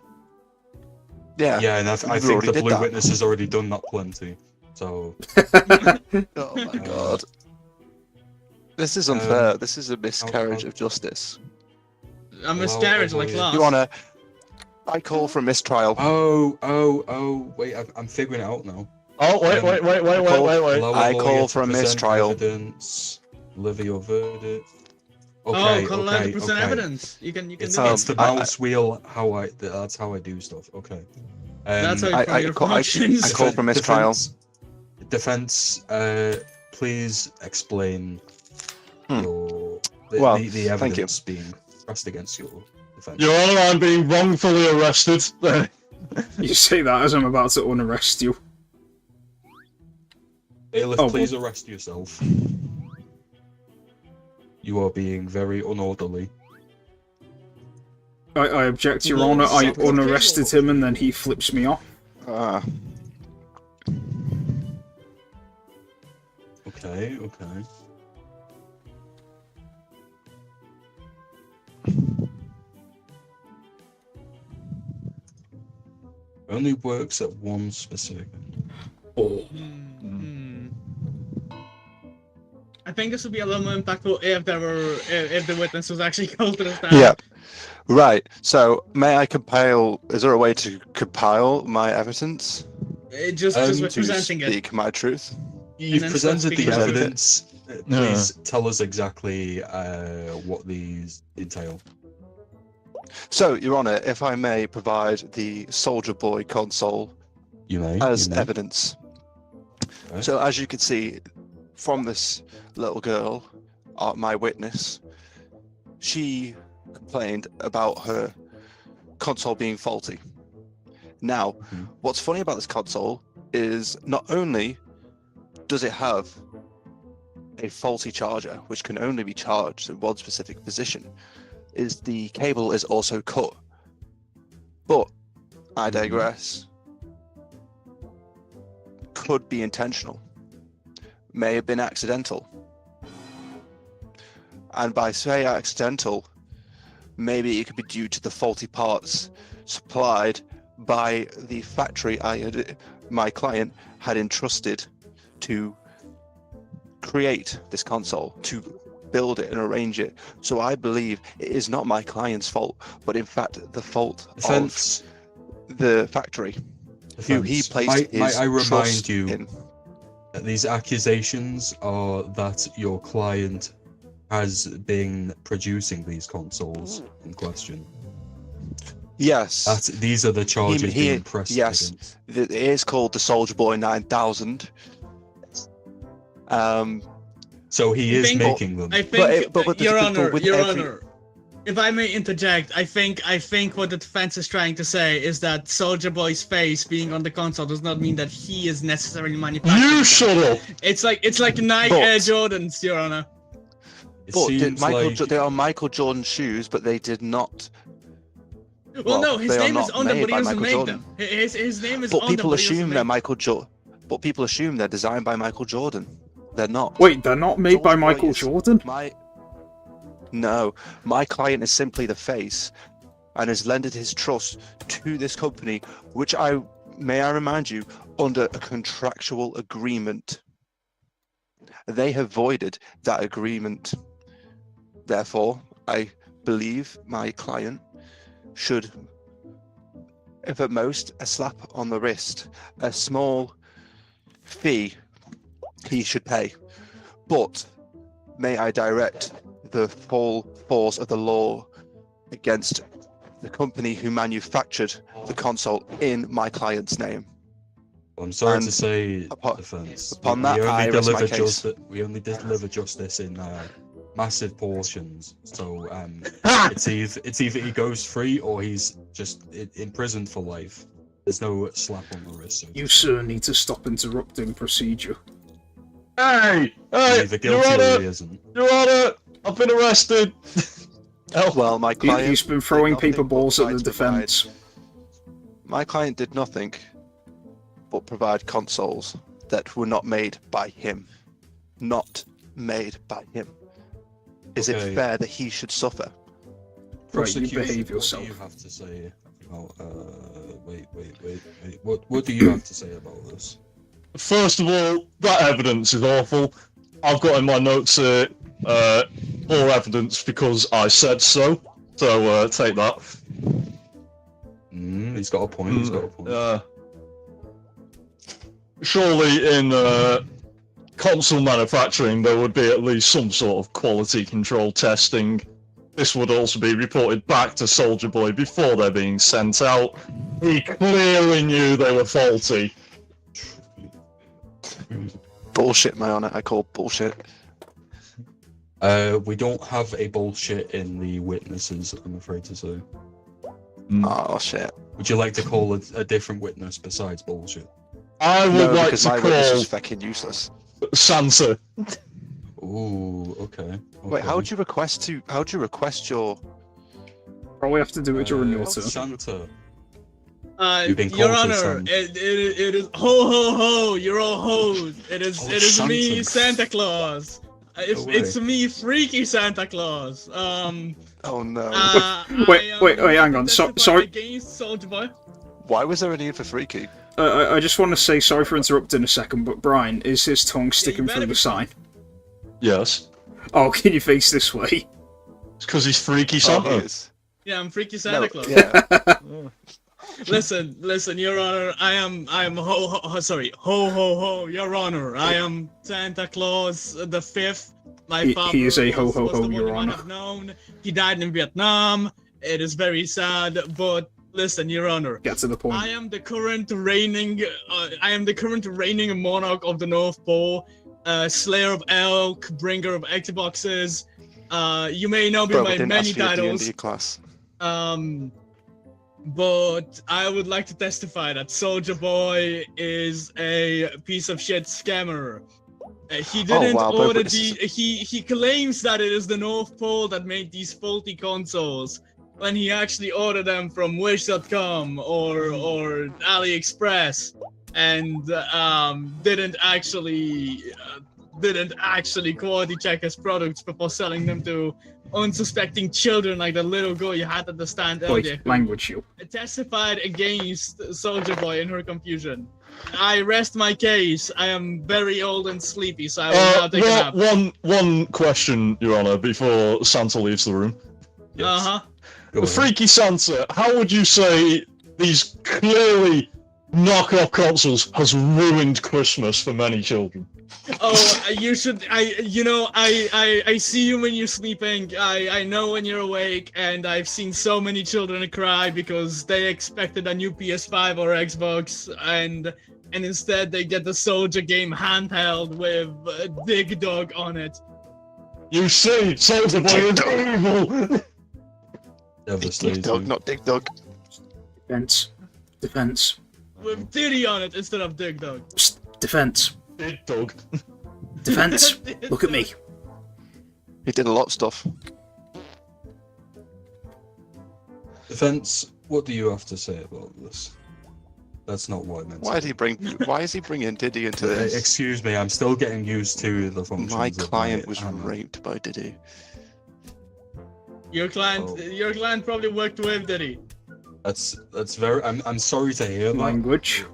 Yeah. Yeah, and I we think already the did blue that. witness has already done that plenty. So Oh my god. This is unfair. This is a miscarriage of justice. A miscarriage like last. Your Honor, I call for a mistrial. Wait, I'm figuring it out now. Oh, wait. I call for a mistrial. Evidence, levy or verdict. Okay, call 90% evidence. You can do It's it. the mouse wheel. That's how I do stuff. Okay. That's how you I your call functions. for mistrial. Defense, please explain the Thank evidence being pressed against your defense. Your Honor, I'm being wrongfully arrested. You say that as I'm about to unarrest you. Bailiff, please arrest yourself. You are being very unorderly. I object, Your Honor. I unarrested him and then he flips me off. Okay. Only works at one specific. I think this would be a lot more impactful if the witness was actually called to the stand. Yeah. Right. So, may I compile? Is there a way to compile my evidence? Just to presenting it. speak my truth. You've then presented the speaking evidence. Please tell us exactly what these entail. So, Your Honor, if I may provide the Soldier Boy console as evidence. Okay. So, as you can see from this little girl, my witness, she complained about her console being faulty. Now, what's funny about this console is not only does it have a faulty charger, which can only be charged in one specific position, is the cable is also cut. But I digress. Could be intentional. May have been accidental. And by say accidental, maybe it could be due to the faulty parts supplied by the factory my client had entrusted to create this console, to build it and arrange it. So I believe it is not my client's fault, but in fact the fault of the factory who he placed his I remind trust you in. that these accusations are that your client has been producing these consoles in question. Yes. These are the charges being pressed against. It is called the Soldier Boy 9000. So he is making them. I think, but Your Honor, if I may interject, I think what the defense is trying to say is that Soldier Boy's face being on the console does not mean that he is necessarily manufacturing. You shut up! It's like Nike Air Jordans, Your Honor. They are Michael Jordan shoes, but they did not. Well, no, his name is on them, but he doesn't make them. His name is on them, but people assume they're Michael. Michael Jordan. But people assume they're designed by Michael Jordan. They're not. Wait, they're not made by Michael Jordan? No, my client is simply the face, and has lended his trust to this company, which I remind you, under a contractual agreement. They have voided that agreement. Therefore, I believe my client should, if at most, a slap on the wrist, a small fee he should pay. But may I direct the full force of the law against the company who manufactured the console in my client's name. I'm sorry to say, defense. Upon that, I rest my case. We only deliver justice in massive portions. So it's either he goes free or he's just imprisoned for life. There's no slap on the wrist. So you sir need to stop interrupting procedure. Hey! Either guilty or he isn't. Your Honor! I've been arrested! Well, my client... He's been throwing paper balls at the defense. My client did nothing but provide consoles that were not made by him. Not made by him. Is it fair that he should suffer? Right, you behave yourself. What do you have to say about... wait. What do you have to say about this? First of all, that evidence is awful. I've got in my notes More evidence because I said so. So take that. He's got a point. He's got a point. Surely in console manufacturing there would be at least some sort of quality control testing. This would also be reported back to Soldier Boy before they're being sent out. He clearly knew they were faulty. Bullshit, my honor. I call bullshit. We don't have a bullshit in the witnesses, I'm afraid to say. Oh, shit. Would you like to call a different witness besides bullshit? I would like because to my witness call is fucking useless. Santa. Ooh, okay. Wait, how'd you request your... Probably have to do it during your turn. Santa. Your You've been called to Honor, some- it is ho ho ho. You're all hoes. It is me, Santa Claus. It's me, freaky Santa Claus. Oh no. Wait, hang on. Sorry. Against Soldier Boy. Why was there a need for freaky? I just want to say sorry for interrupting a second, but Brian, is his tongue sticking better through the be- sign? Yes. Oh, can you face this way? It's because he's freaky Oh, Santa. he is. Yeah, I'm freaky Santa No, Claus. yeah. Listen, Your Honor. I am ho ho, Your Honor. I am Santa Claus the Fifth. My father He is a ho ho was ho, the one Your you might Honor. have known. He died in Vietnam. It is very sad, but listen, Your Honor. Get to the point. I am the current reigning monarch of the North Pole, slayer of elk, bringer of Xboxes. You may know me Bro, we by didn't many ask you a titles. D&D class. But I would like to testify that Soldier Boy is a piece of shit scammer. He didn't wow, order but the. He claims that it is the North Pole that made these faulty consoles, when he actually ordered them from Wish.com or AliExpress, and didn't actually quality check his products before selling them to unsuspecting children like the little girl you had at the stand earlier. Wait, language you. Testified against Soldier Boy in her confusion. I rest my case. I am very old and sleepy, so I will now take a nap. One question, Your Honor, before Santa leaves the room. Yes. Uh-huh. Go The ahead. freaky Santa, how would you say these clearly knockoff consoles has ruined Christmas for many children? Oh, you should. I see you when you're sleeping. I know when you're awake, and I've seen so many children cry because they expected a new PS5 or Xbox, and instead they get the Soldier game handheld with Dig Dog on it. You see, Soldier Boy is evil! Devastating. Dig Dog, not Dig Dog. Defense. With Diddy on it instead of Dig Dog. Psst, defense. Big dog. Defense. Look at me. He did a lot of stuff. Defense, what do you have to say about this? That's not what I meant. Why is he bringing Diddy into this? Excuse me, I'm still getting used to the functions. My of client was hammer. raped by Diddy. Your client, Oh. your client probably worked with Diddy. That's very. I'm sorry to hear that. Language.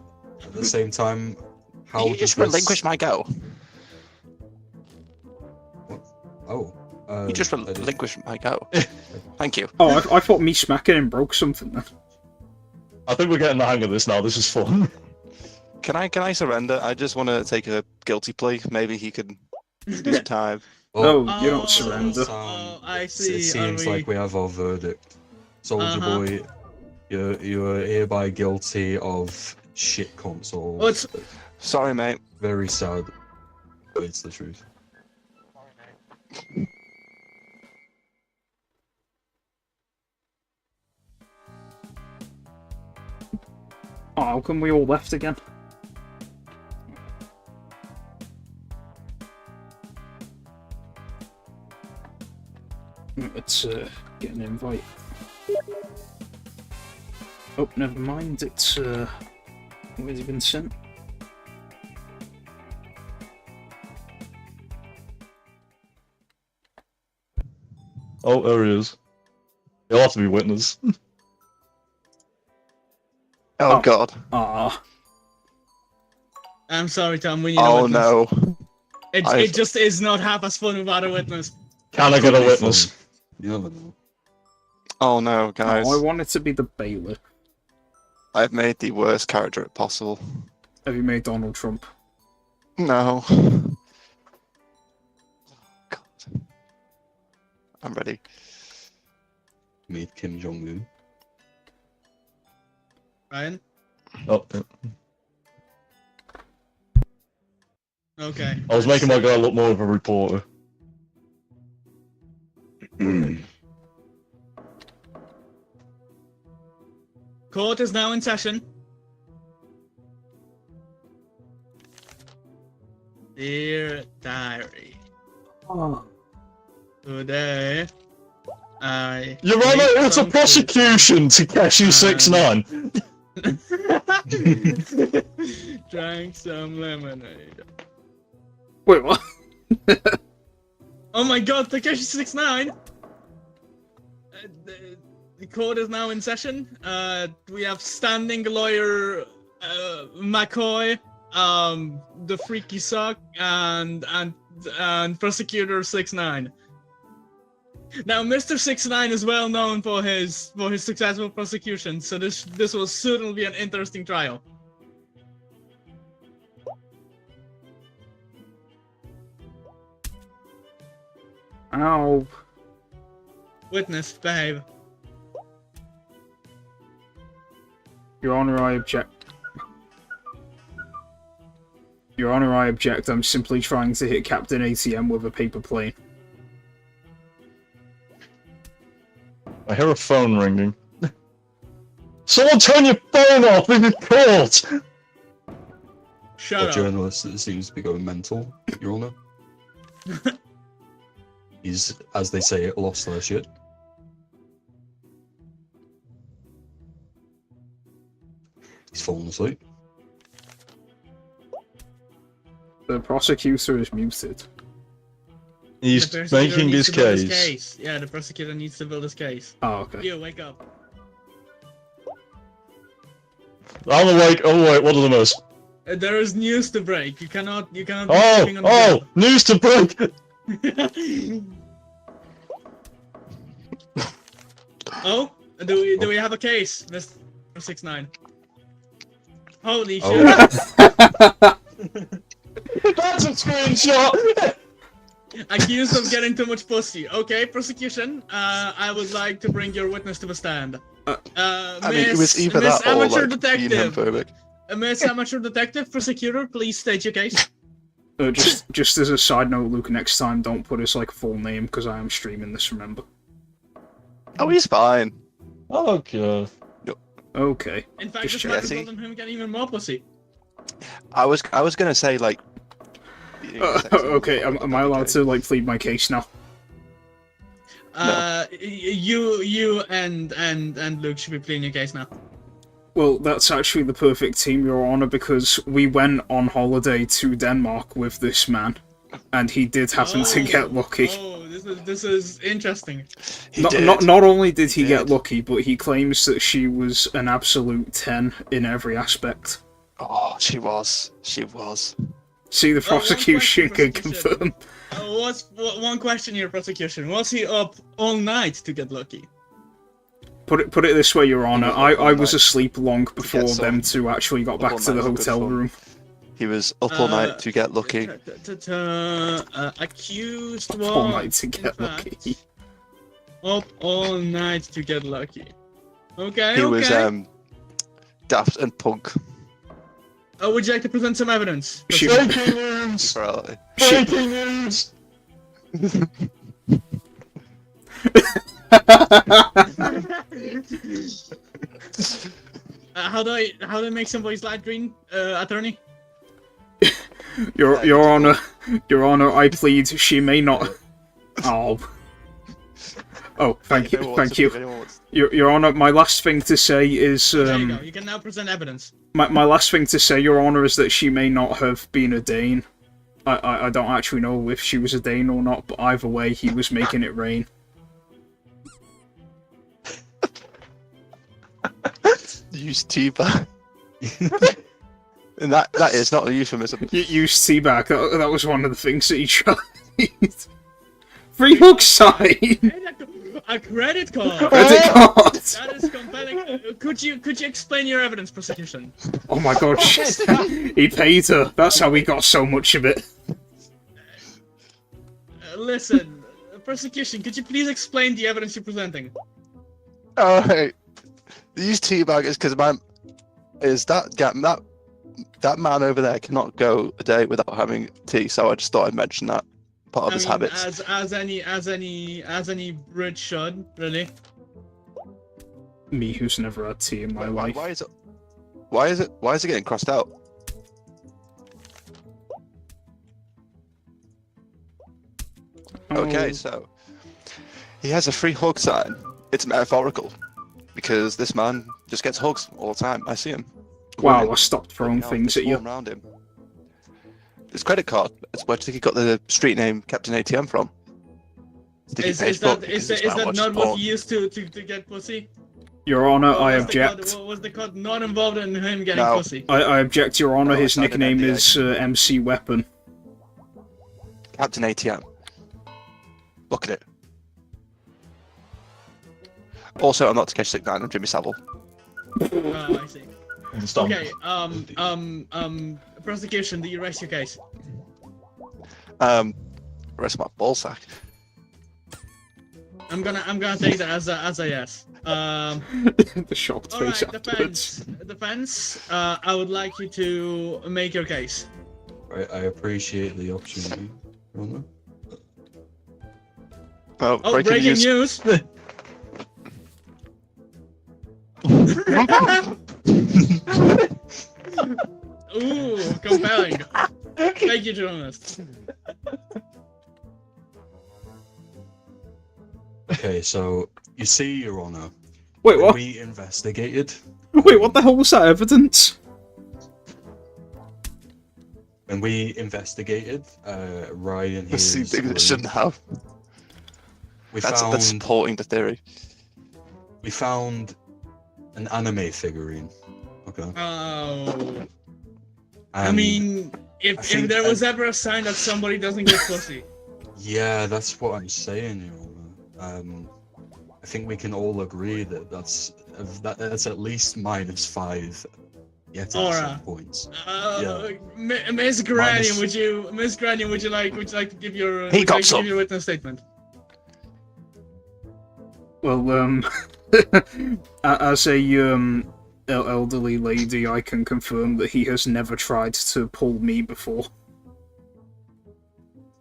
At the same time, how you just does this- relinquish my girl. Oh. You just I did- relinquished my girl. Thank you. Oh, I thought me smacking him broke something then. I think we're getting the hang of this now, this is fun. Can I surrender? I just want to take a guilty plea. Maybe he could do some time. Oh, you Oh, don't surrender. I see. It seems Are we- like we have our verdict. Soldier Uh-huh. Boy, you're hereby guilty of shit consoles. Oh, it's- Sorry, mate. Very sad, but it's the truth. Oh, how come we all left again? Let's get an invite. Oh, never mind. It's already been sent. Oh, there he is. He'll have to be witness. Oh, Oh. God. Ah, I'm sorry, Tom. We need a Oh witness. no. It I've- just is not half as fun without a witness. Can I get a Could be witness? fun. You never know. Oh no, guys! Oh, I want it to be the bailiff. I've made the worst character possible. Have you made Donald Trump? No. God. I'm ready. Made Kim Jong Un. Ryan? Oh, yeah. Okay. I was making my guy look more of a reporter. Court is now in session. Dear diary. Oh. Today, I. Your Honor, made it's a some prosecution to catch you 6'9". Drank some lemonade. Wait, what? Oh my god, Takeshi 69! The court is now in session. We have standing lawyer McCoy, the freaky sock, and prosecutor 69. Now, Mr. 69 is well known for his successful prosecution, so this will certainly be an interesting trial. Ow. Witness, behave. Your Honor, I object. Your Honor, I object. I'm simply trying to hit Captain ATM with a paper plane. I hear a phone ringing. Someone turn your phone off! This is court! Shut A up. journalist that seems to be going mental, Your Honor. He's, as they say, lost their shit. He's fallen asleep. The prosecutor is muted. He's The prosecutor making needs his to build case. Yeah, the prosecutor needs to build his case. Oh, okay. You, wake up. I'm awake. Oh wait, what are the most? There is news to break. You cannot be Oh, sleeping on the oh, news to break! bed. Oh, do we have a case, Mr. 69? Holy shit! Oh. That's a screenshot! Accused of getting too much pussy. Okay, prosecution. I would like to bring your witness to the stand. I mean, it was either Miss that or Amateur like being Detective. homophobic. Miss Amateur Detective, prosecutor, please state your case. Just as a side note, Luke, next time don't put his like full name because I am streaming this. Remember? Oh, he's fine. Oh god. Okay. In fact, Just this might checking. result in him getting even more pussy. I was gonna say like. Okay. Am I allowed to like plead my case now? You and Luke should be pleading your case now. Well, that's actually the perfect team, Your Honor, because we went on holiday to Denmark with this man, and he did happen to get lucky. Oh, this is interesting. Not only did he get lucky, but he claims that she was an absolute 10 in every aspect. Oh, she was. She was. See, the Oh, one prosecution question, can confirm. One question here, prosecution. Was he up all night to get lucky? Put it this way, Your Honor, was up all I was night asleep long before some- them two actually got up back all to the night is good hotel fun. room. He was up all night to get lucky. Accused Up all was, night to in get fact, lucky. Up all night to get lucky. Okay, He okay. was daft and punk. Would you like to present some evidence? She- Breaking news! Morality. Breaking news! How do I make some voice light green, attorney? Your Honor, I plead she may not. Oh. Oh, thank you. Your Honor, my last thing to say is There you go. You can now present evidence. my last thing to say, Your Honor, is that she may not have been a Dane. I don't actually know if she was a Dane or not, but either way, he was making it rain. Use teabag. And that is not a euphemism. You used teabag. That was one of the things that he tried. free hug sign. A credit card. Credit card. That is compelling. Could you explain your evidence, prosecution? Oh my god, he paid her. That's how we got so much of it. Listen, prosecution, could you please explain the evidence you're presenting? Alright. These teabaggers, because that man over there cannot go a day without having tea, so I just thought I'd mention that part of his habits. As any Brit should, really. Me, who's never had tea in my life. Why is it getting crossed out? Okay, Oh. so he has a free hug sign. It's metaphorical because this man just gets hugs all the time. I see him. Wow, I stopped throwing Now, things they at you. swarm around him. His credit card. That's where do you think he got the street name Captain ATM from? Is that not what he used to get pussy? Your Honor, I Was the card- object. Was the card not involved in him getting No. pussy? I object, Your Honor. No, His it's not an nickname NDA. is MC Weapon. Captain ATM. Look at it. Also, I'm not Takeshi 69, I'm Jimmy Savile. Oh, I see. Understand. Okay, prosecution, do you rest your case? Rest my ballsack. I'm gonna take that as a yes. The shocked face Alright, afterwards. defense. I would like you to make your case. I appreciate the opportunity. Your Honor. Oh, Oh, breaking news! Ooh, compelling. Thank you, journalist. Okay, so you see, Your Honor, Wait, when what? we investigated. Wait, what the hell was that evidence? When we investigated Ryan This his thing that shouldn't have. That's found supporting the theory. we found an anime figurine. Okay. Oh. I And mean, if think there was ever a sign that somebody doesn't get pussy. yeah, that's what I'm saying, Your Honor. I think we can all agree that that's at least -5. Yet at Aura. some points. Miss Granion, Minus- Miss Granion, would you like to give your He got some. witness statement? Well, as a elderly lady, I can confirm that he has never tried to pull me before.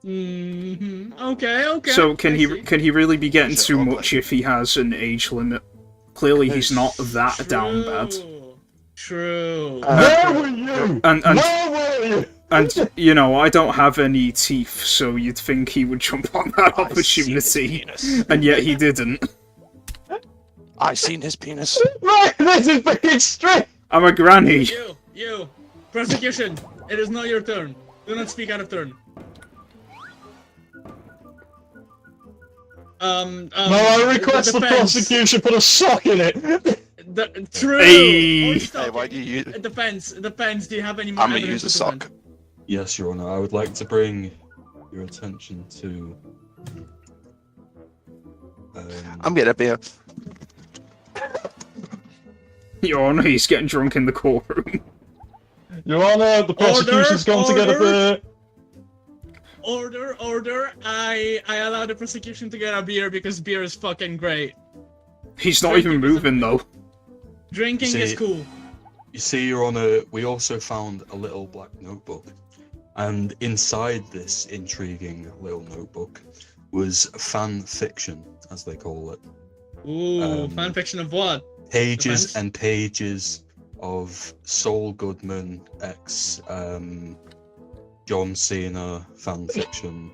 Okay. So I can see. he really be getting Shit, too okay. much if he has an age limit? Clearly, he's not that down bad. True. Where were you? And Where were you? and you know, I don't have any teeth, so you'd think he would jump on that opportunity, and yet he didn't. I seen his penis. Right, this is being straight. I'm a granny. You, prosecution. It is not your turn. Do not speak out of turn. No, I request the defense. prosecution put a sock in it. True. Hey. Oh, stop. Hey, why do you use? Defense. Do you have any more I'm gonna evidence use a to present? sock. Yes, Your Honor. I would like to bring your attention to. I'm gonna be a. Your Honor, he's getting drunk in the courtroom. Your Honor, the prosecution's gone to get a beer. Order. I allow the prosecution to get a beer because beer is fucking great. He's not even moving though. Drinking is See- cool. You see, Your Honor, we also found a little black notebook, and inside this intriguing little notebook was fan fiction, as they call it. Ooh, fanfiction of what? Pages Defense? and pages of Saul Goodman x John Cena fan fiction,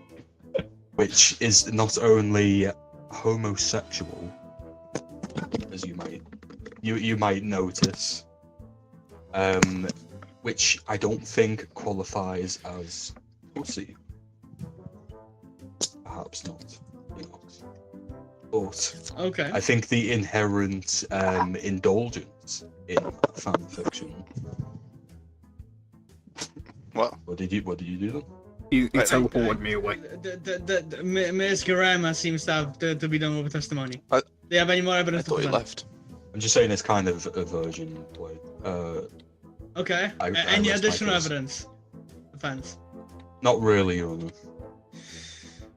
which is not only homosexual, as you might notice, which I don't think qualifies as pussy. Perhaps not, you know. But Okay. I think the inherent indulgence in fan fiction. What? What did you do then? He teleported me away. Ms. Garama seems to have to be done with testimony. Do you have any more I evidence to thought he present? left. I'm just saying it's kind of a virgin play. Okay. I Any rest my additional case. evidence? Offense. Not really, Your Honor.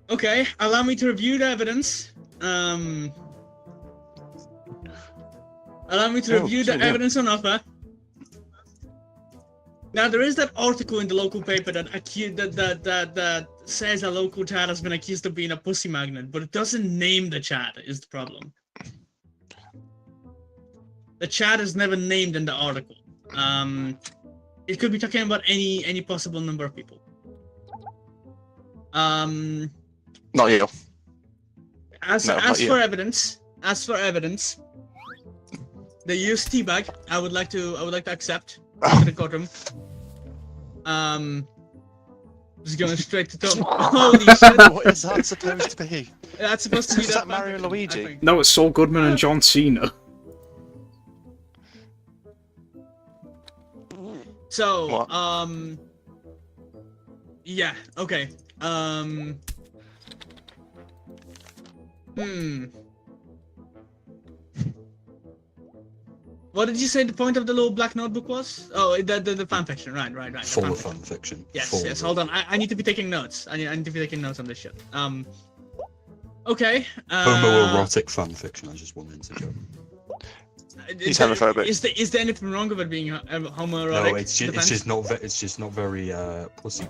Okay, allow me to review the evidence. Allow me to review the evidence on offer. Now there is that article in the local paper that that says a local chat has been accused of being a pussy magnet, but it doesn't name the chat. Is the problem? The chat is never named in the article. It could be talking about any possible number of people. Not you. As for evidence, the used teabag, I would like to accept to the courtroom. Just going straight to top. Holy shit! What is that supposed to be? That's supposed to be Is that Mario and Luigi? I think. No, it's Saul Goodman and John Cena. So, What? yeah, okay. What did you say the point of the little black notebook was? Oh, the fan fiction, right. Full the of fan fan fiction. Yes, Full yes. of Hold on, I need to be taking notes. I need to be taking notes on this shit. Okay. Homoerotic fan fiction. I just wanted to joke. He's homophobic. Is there anything wrong with it being homoerotic? No, it's just not very pussy.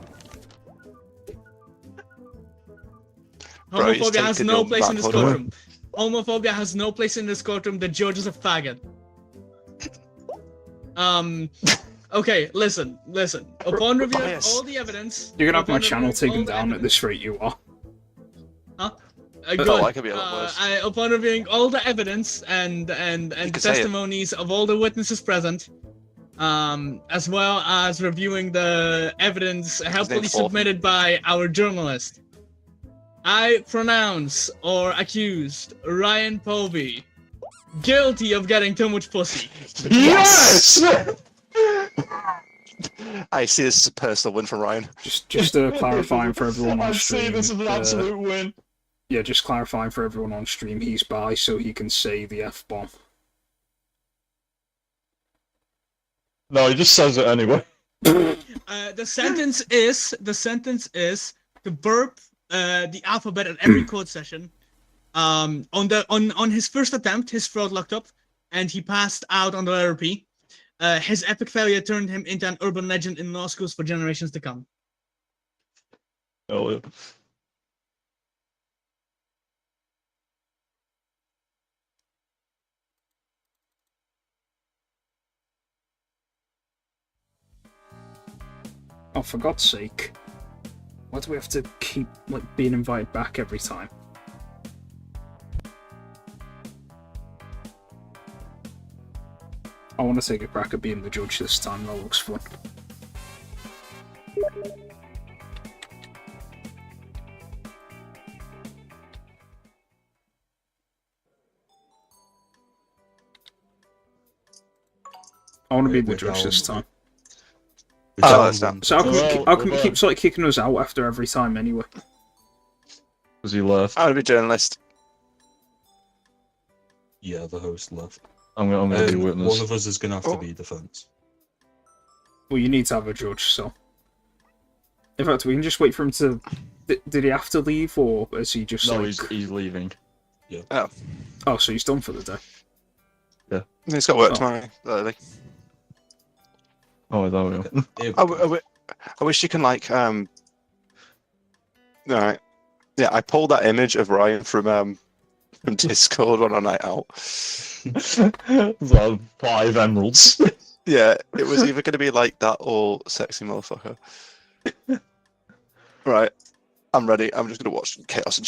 Bro, he's Homophobia has taken no your place in this back order. courtroom. Homophobia has no place in this courtroom. The judge is a faggot. Okay, listen. Upon reviewing Bias. all the evidence... You're gonna have my upon channel reviewing taken all the down at evidence- this rate, you are. Good. Oh, I could be a lot worse. Upon reviewing all the evidence and the could say it. testimonies of all the witnesses present, as well as reviewing the evidence helpfully name's Orphan. submitted by our journalist, I pronounce or accused Ryan Povey guilty of getting too much pussy. Yes! I see this as a personal win for Ryan. Just clarifying for everyone on I see stream. this as an absolute win. Yeah, just clarifying for everyone on stream. He's bi, so he can say the F-bomb. No, he just says it anyway. The sentence is to burp the alphabet at every code session. On his first attempt, his throat locked up, and he passed out on the letter P. His epic failure turned him into an urban legend in law schools for generations to come. Oh, yeah. Oh, for God's sake. Why do we have to keep, being invited back every time? I want to take a crack at being the judge this time, that looks fun. I want to be the judge this time. Oh, that's done. So how come he well. keeps kicking us out after every time anyway? Because he left. I'm gonna be journalist. Yeah, the host left. I'm gonna be One witness. of us is gonna have to be defense. Well, you need to have a judge, so... In fact, we can just wait for him to... Did he have to leave, or is he just No, he's leaving. Oh, Oh, so he's done for the day. he's got work tomorrow. Early. Oh, there we go. I wish you can Alright. Yeah, I pulled that image of Ryan from Discord on a night out. So, 5 emeralds. Yeah, it was either going to be like that or sexy motherfucker. Right, I'm ready. I'm just going to watch some chaos and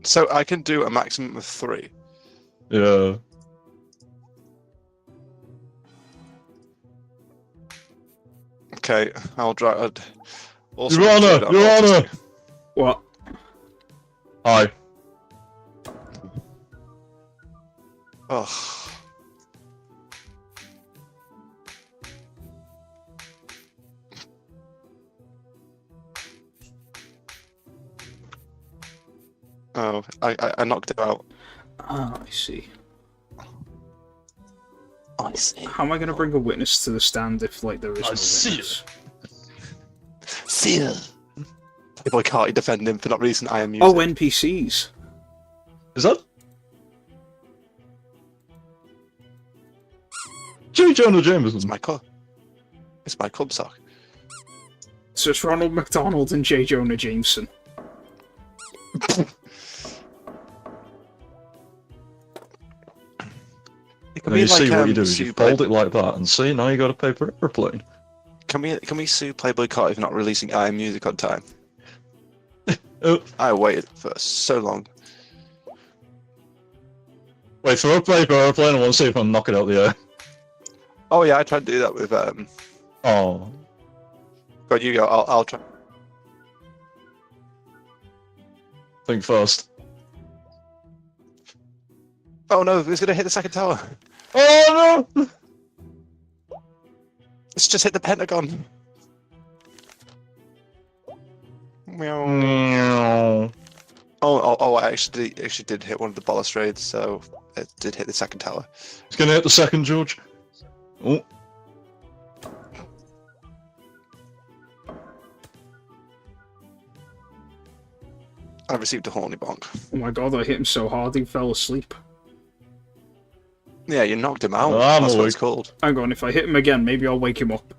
So I can do a maximum of 3. Yeah. Okay, I'll try. Also Your Honor! Your Honor! What? Oh. No, I knocked it out. Ah, I see. I see. How am I going to bring a witness to the stand if, like, there is no I see witness? See ya. Playboy Carti defending him for not releasing I Am Music. Oh, NPCs. Is that? J. Jonah It's Jameson. my club. It's my club sock. So it's Ronald McDonald and J. Jonah Jameson. It can Now you be like, see what you do is sue you fold it like that, and see, now you got a paper airplane. Can we sue Playboy Carti for not releasing I Am Music on time? Oh, I waited for so long. wait, throw a paper airplane and we'll see if I can knock it out the air. Oh yeah, I tried to do that with Oh. God, you go. I'll try. Think first. Oh no, it's gonna hit the second tower. Oh no! It's just hit the Pentagon. Meow. Meow. Oh! I actually did hit one of the balustrades, so it did hit the second tower. It's gonna hit the second, George. Oh. I received a horny bonk. Oh my god, I hit him so hard he fell asleep. Yeah, you knocked him out. Oh, I'm That's what awake. it's called. Hang on, if I hit him again, maybe I'll wake him up.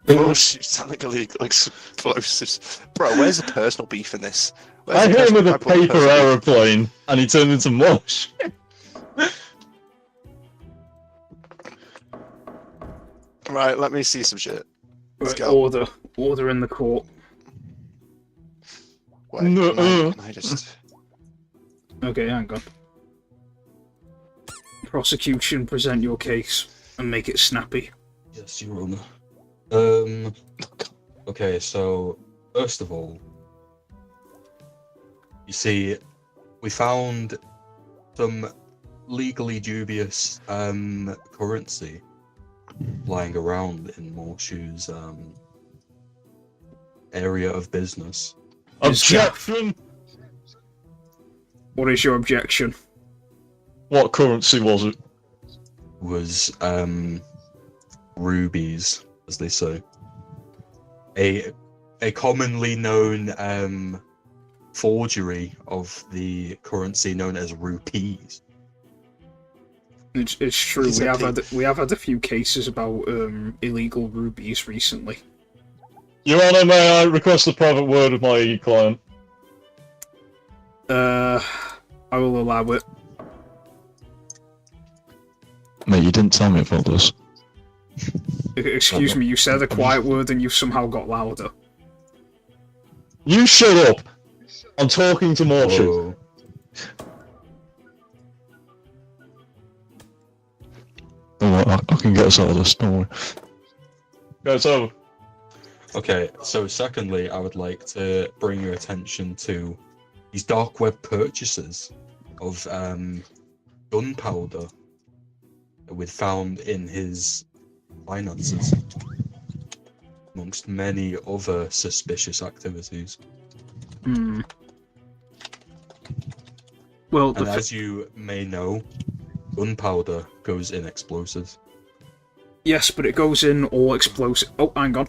Oh, shit, sound like illegal explosives. Bro, where's the personal beef in this? Where's I the hit him with a personal- paper aeroplane, and he turned into mush. Right, let me see some shit. Let's Right, go. order in the court. Wait, No, can I just... Okay, hang on. Prosecution, present your case and make it snappy. Yes, Your Honour. Okay, so first of all, you see, we found some legally dubious currency lying around in Morshu's area of business. Objection! What is your objection? What currency was it? Was rubies, as they say. A commonly known forgery of the currency known as rupees. It's true. Exactly. We have had a few cases about illegal rubies recently. Your Honour, may I request a private word with my client? I will allow it. Mate, you didn't tell me about this. Excuse me, you said a quiet word and you somehow got louder. You shut up! I'm talking to Morshu. Whoa. I can get us out of this, don't worry. Go, so. Okay, so secondly, I would like to bring your attention to these dark web purchases of gunpowder that we found in his finances, amongst many other suspicious activities. Hmm. Well, And as you may know, gunpowder goes in explosives. yes, but it goes in all explosive. Oh, hang on.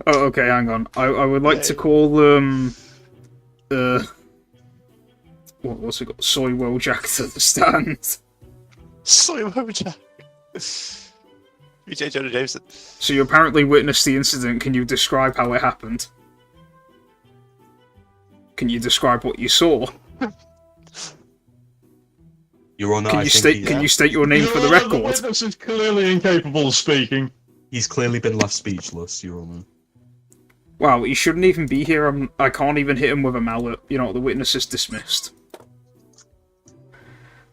Oh, okay, hang on. I would like to call what's it got? Soy Wojak to the stand. Soy Wojak. J. Jonah Jameson. So you apparently witnessed the incident. Can you describe how it happened? Can you describe what you saw? Your Honour, Can I you think state? he's, Can you state your name for the The record? witness is clearly incapable of speaking. he's clearly been left speechless, Your Honour. Wow, he shouldn't even be here. I can't even hit him with a mallet. You know, the witness is dismissed.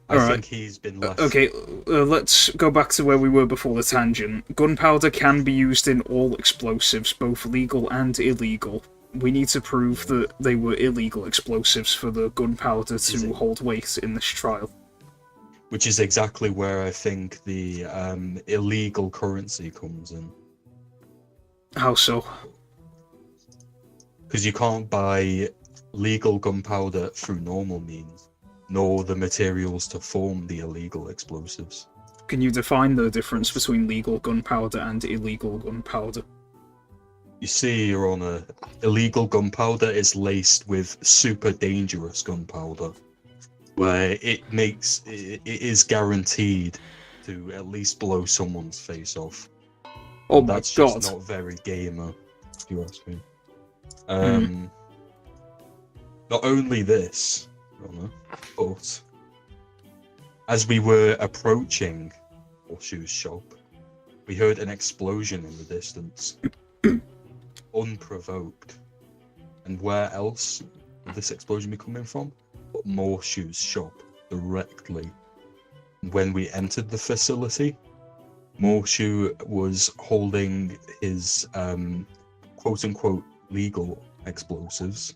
I Alright. think he's been left. Okay, let's go back to where we were before the tangent. Gunpowder can be used in all explosives, both legal and illegal. We need to prove that they were illegal explosives for the gunpowder to hold weight in this trial. which is exactly where I think the illegal currency comes in. How so? Because you can't buy legal gunpowder through normal means, nor the materials to form the illegal explosives. Can you define the difference between legal gunpowder and illegal gunpowder? You see, Your Honour, illegal gunpowder is laced with super dangerous gunpowder, where it is guaranteed to at least blow someone's face off. Oh And my that's god. just not very gamer, if you ask me. Not only this, Your Honour, but as we were approaching Horseshoe's shop, we heard an explosion in the distance. Unprovoked. And where else would this explosion be coming from? But Horseshoe's shop, directly. And when we entered the facility, Horseshoe was holding his quote-unquote legal explosives,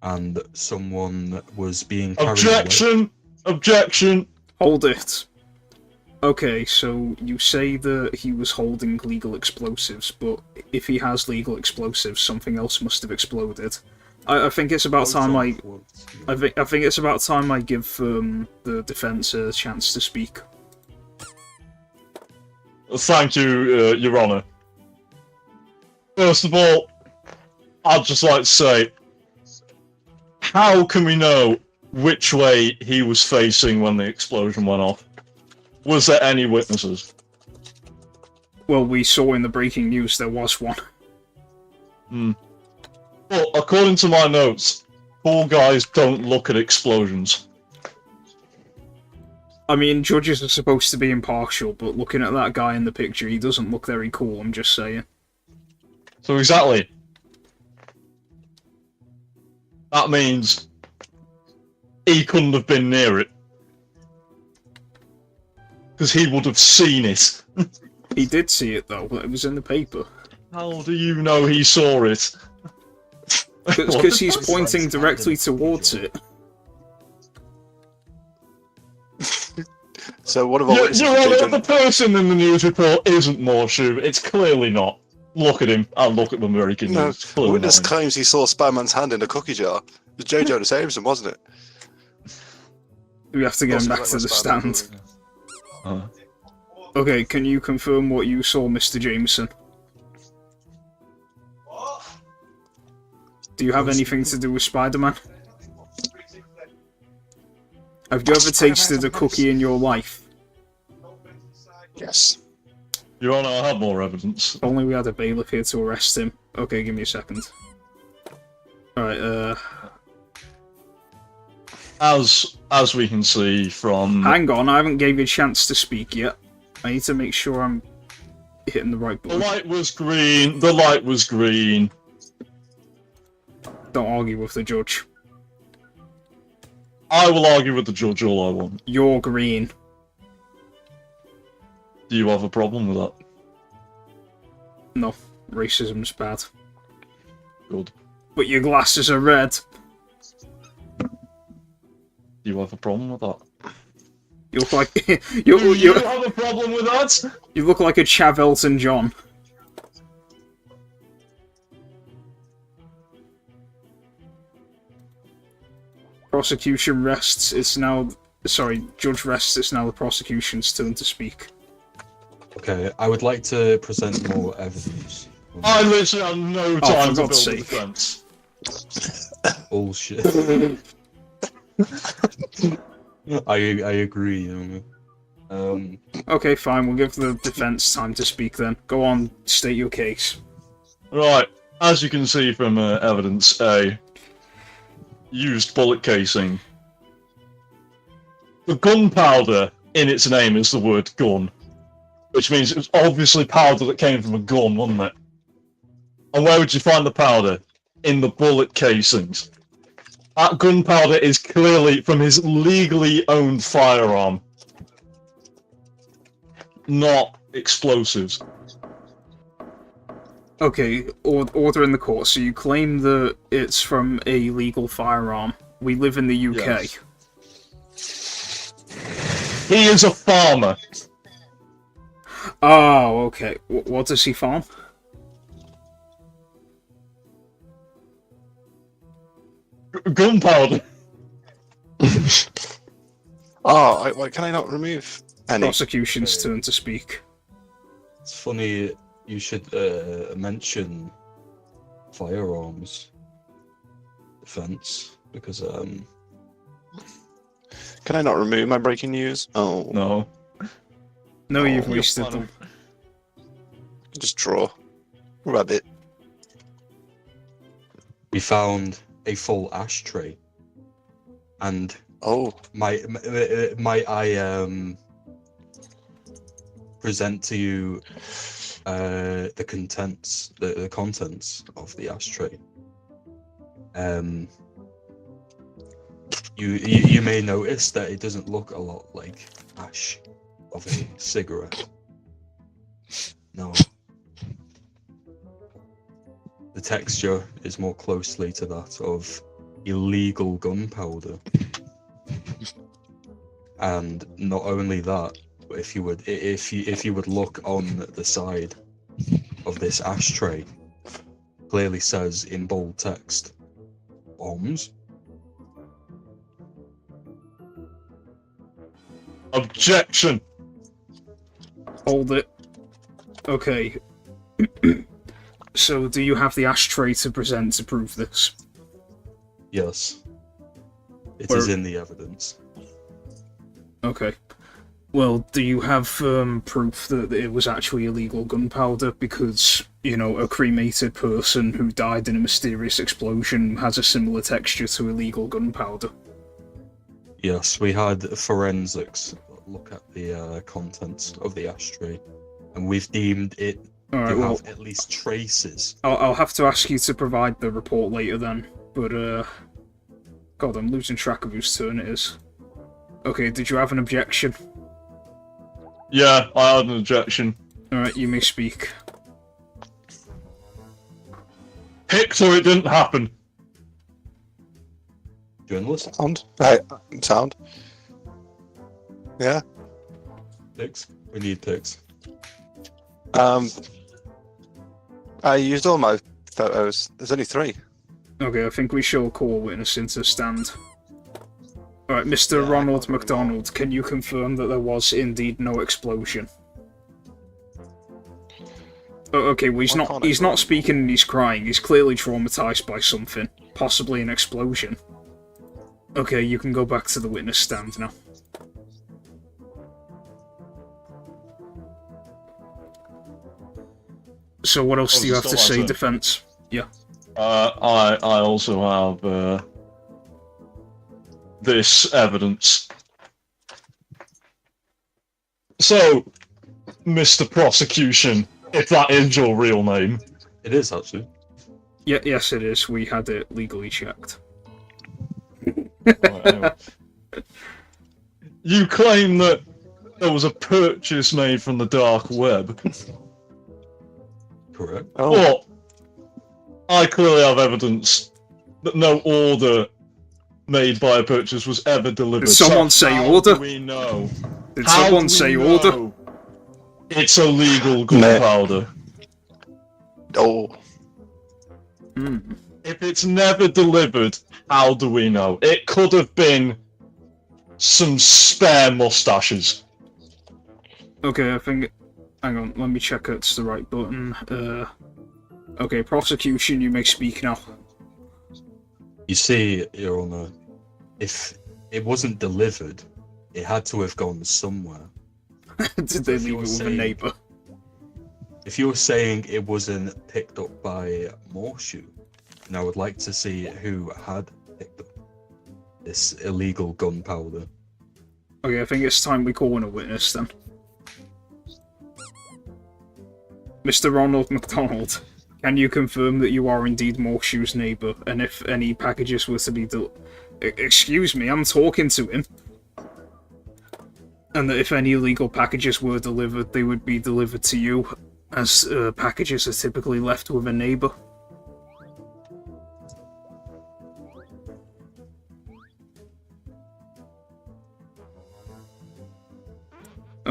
and someone was being carried away. Objection! Objection! Hold it. Okay, so you say that he was holding legal explosives, but if he has legal explosives, something else must have exploded. I think it's about time I think it's about time I give the defense a chance to speak. Thank you, Your Honour. First of all, I'd just like to say, how can we know which way he was facing when the explosion went off? Was there any witnesses? Well, we saw in the breaking news there was one. Well, according to my notes, poor guys don't look at explosions. I mean, judges are supposed to be impartial, but looking at that guy in the picture, he doesn't look very cool, I'm just saying. So exactly. That means he couldn't have been near it. Because he would have seen it. He did see it, though, but it was in the paper. How do you know he saw it? Because he's pointing directly towards it. So what about The person in the news report isn't Morshu. It's clearly not. Look at him. I'll look at the breaking No, news. Clearly witness not him. claims he saw Spider-Man's hand in a cookie jar. It was J. Jonah Jameson, wasn't it? We have to get him Possibly back like to the Spider-Man stand. Uh, Okay, can you confirm what you saw, Mr. Jameson? Do you have anything to do with Spider-Man? Have you ever tasted a cookie in your life? Yes. Your Honour, I have more evidence. If only we had a bailiff here to arrest him. Okay, give me a second. Alright, As we can see from... hang on, I haven't gave you a chance to speak yet. I need to make sure I'm hitting the right The button. light was green. The light was green. Don't argue with the judge. I will argue with the judge all I want. You're green. Do you have a problem with that? No, racism's bad. Good. But your glasses are red. Do you have a problem with that? You look like Do you you have a problem with that? you look like a Chav Elton John. Prosecution rests. It's now. Sorry, judge rests. It's now the prosecution's turn to speak. Okay, I would like to present more evidence. I literally have no for time to build God's a sake. defense. Bullshit. I agree. You know. Okay, fine. We'll give the defense time to speak then. Go on, state your case. Right, as you can see from evidence A, used bullet casing. The gunpowder in its name is the word gun, which means it was obviously powder that came from a gun, wasn't it? And where would you find the powder? In the bullet casings. That gunpowder is clearly from his legally owned firearm, not explosives. Okay, order in the court. So you claim that it's from a legal firearm. We live in the UK. Yes. He is a farmer. Oh, okay. What does he farm? Gunpowder. Why can I not remove any? Prosecution's turn to speak. It's funny you should mention firearms defense because Can I not remove my breaking news? Oh No. No, you've You're wasted fine. them. just draw. Rabbit. we found a full ashtray, and Oh, might I present to you the contents of the ashtray. You may notice that it doesn't look a lot like ash of a cigarette. No. The texture is more closely to that of illegal gunpowder. And not only that, but if you would look on the side of this ashtray, clearly says in bold text, bombs. Objection. Hold it. Okay. So, do you have the ashtray to present to prove this? Yes. It Where- is in the evidence. Okay. Well, do you have proof that it was actually illegal gunpowder? Because, you know, a cremated person who died in a mysterious explosion has a similar texture to illegal gunpowder. Yes, we had forensics look at the contents of the ashtray, and we've deemed it Alright, to well, have at least traces. I'll have to ask you to provide the report later then, but, God, I'm losing track of whose turn it is. Okay, did you have an objection? Yeah, I had an objection. Alright, you may speak. Picked or it didn't happen. Journalist? sound. Right, sound. Yeah. Pics? We need pics. I used all my photos. There's only 3. Okay, I think we shall call a witness into stand. Alright, Mr. Yeah, Ronald I can't McDonald, can you confirm that there was indeed no explosion? Oh, okay, well Why can't I he's not vote? speaking and he's crying. He's clearly traumatized by something. Possibly an explosion. Okay, you can go back to the witness stand now. So what else Oh, do you is have it to still say, my turn? defense? Yeah. I also have this evidence. So, Mr. Prosecution, if that is your real name, It is actually. Yeah, yes it is. We had it legally checked. Right, anyway. You claim that there was a purchase made from the dark web. Correct. Oh, But I clearly have evidence that no order made by a purchase was ever delivered. Did someone So say how order? do we know? Did How someone do say we order? know it's illegal gunpowder. oh. Hmm. If it's never delivered, how do we know? It could have been some spare mustaches. Okay, I think... Hang on, let me check it's the right button. Okay, prosecution, you may speak now. You see, Your Honour, if it wasn't delivered, it had to have gone somewhere. Did they If leave it you're with a saying- neighbour? If you're saying it wasn't picked up by Morshoe, then I would like to see who had picked up this illegal gunpowder. Okay, I think it's time we call in a witness then. Mr. Ronald McDonald, can you confirm that you are indeed Morshoe's neighbour, and if any packages were to be excuse me, I'm talking to him. And that if any illegal packages were delivered, they would be delivered to you, as packages are typically left with a neighbour.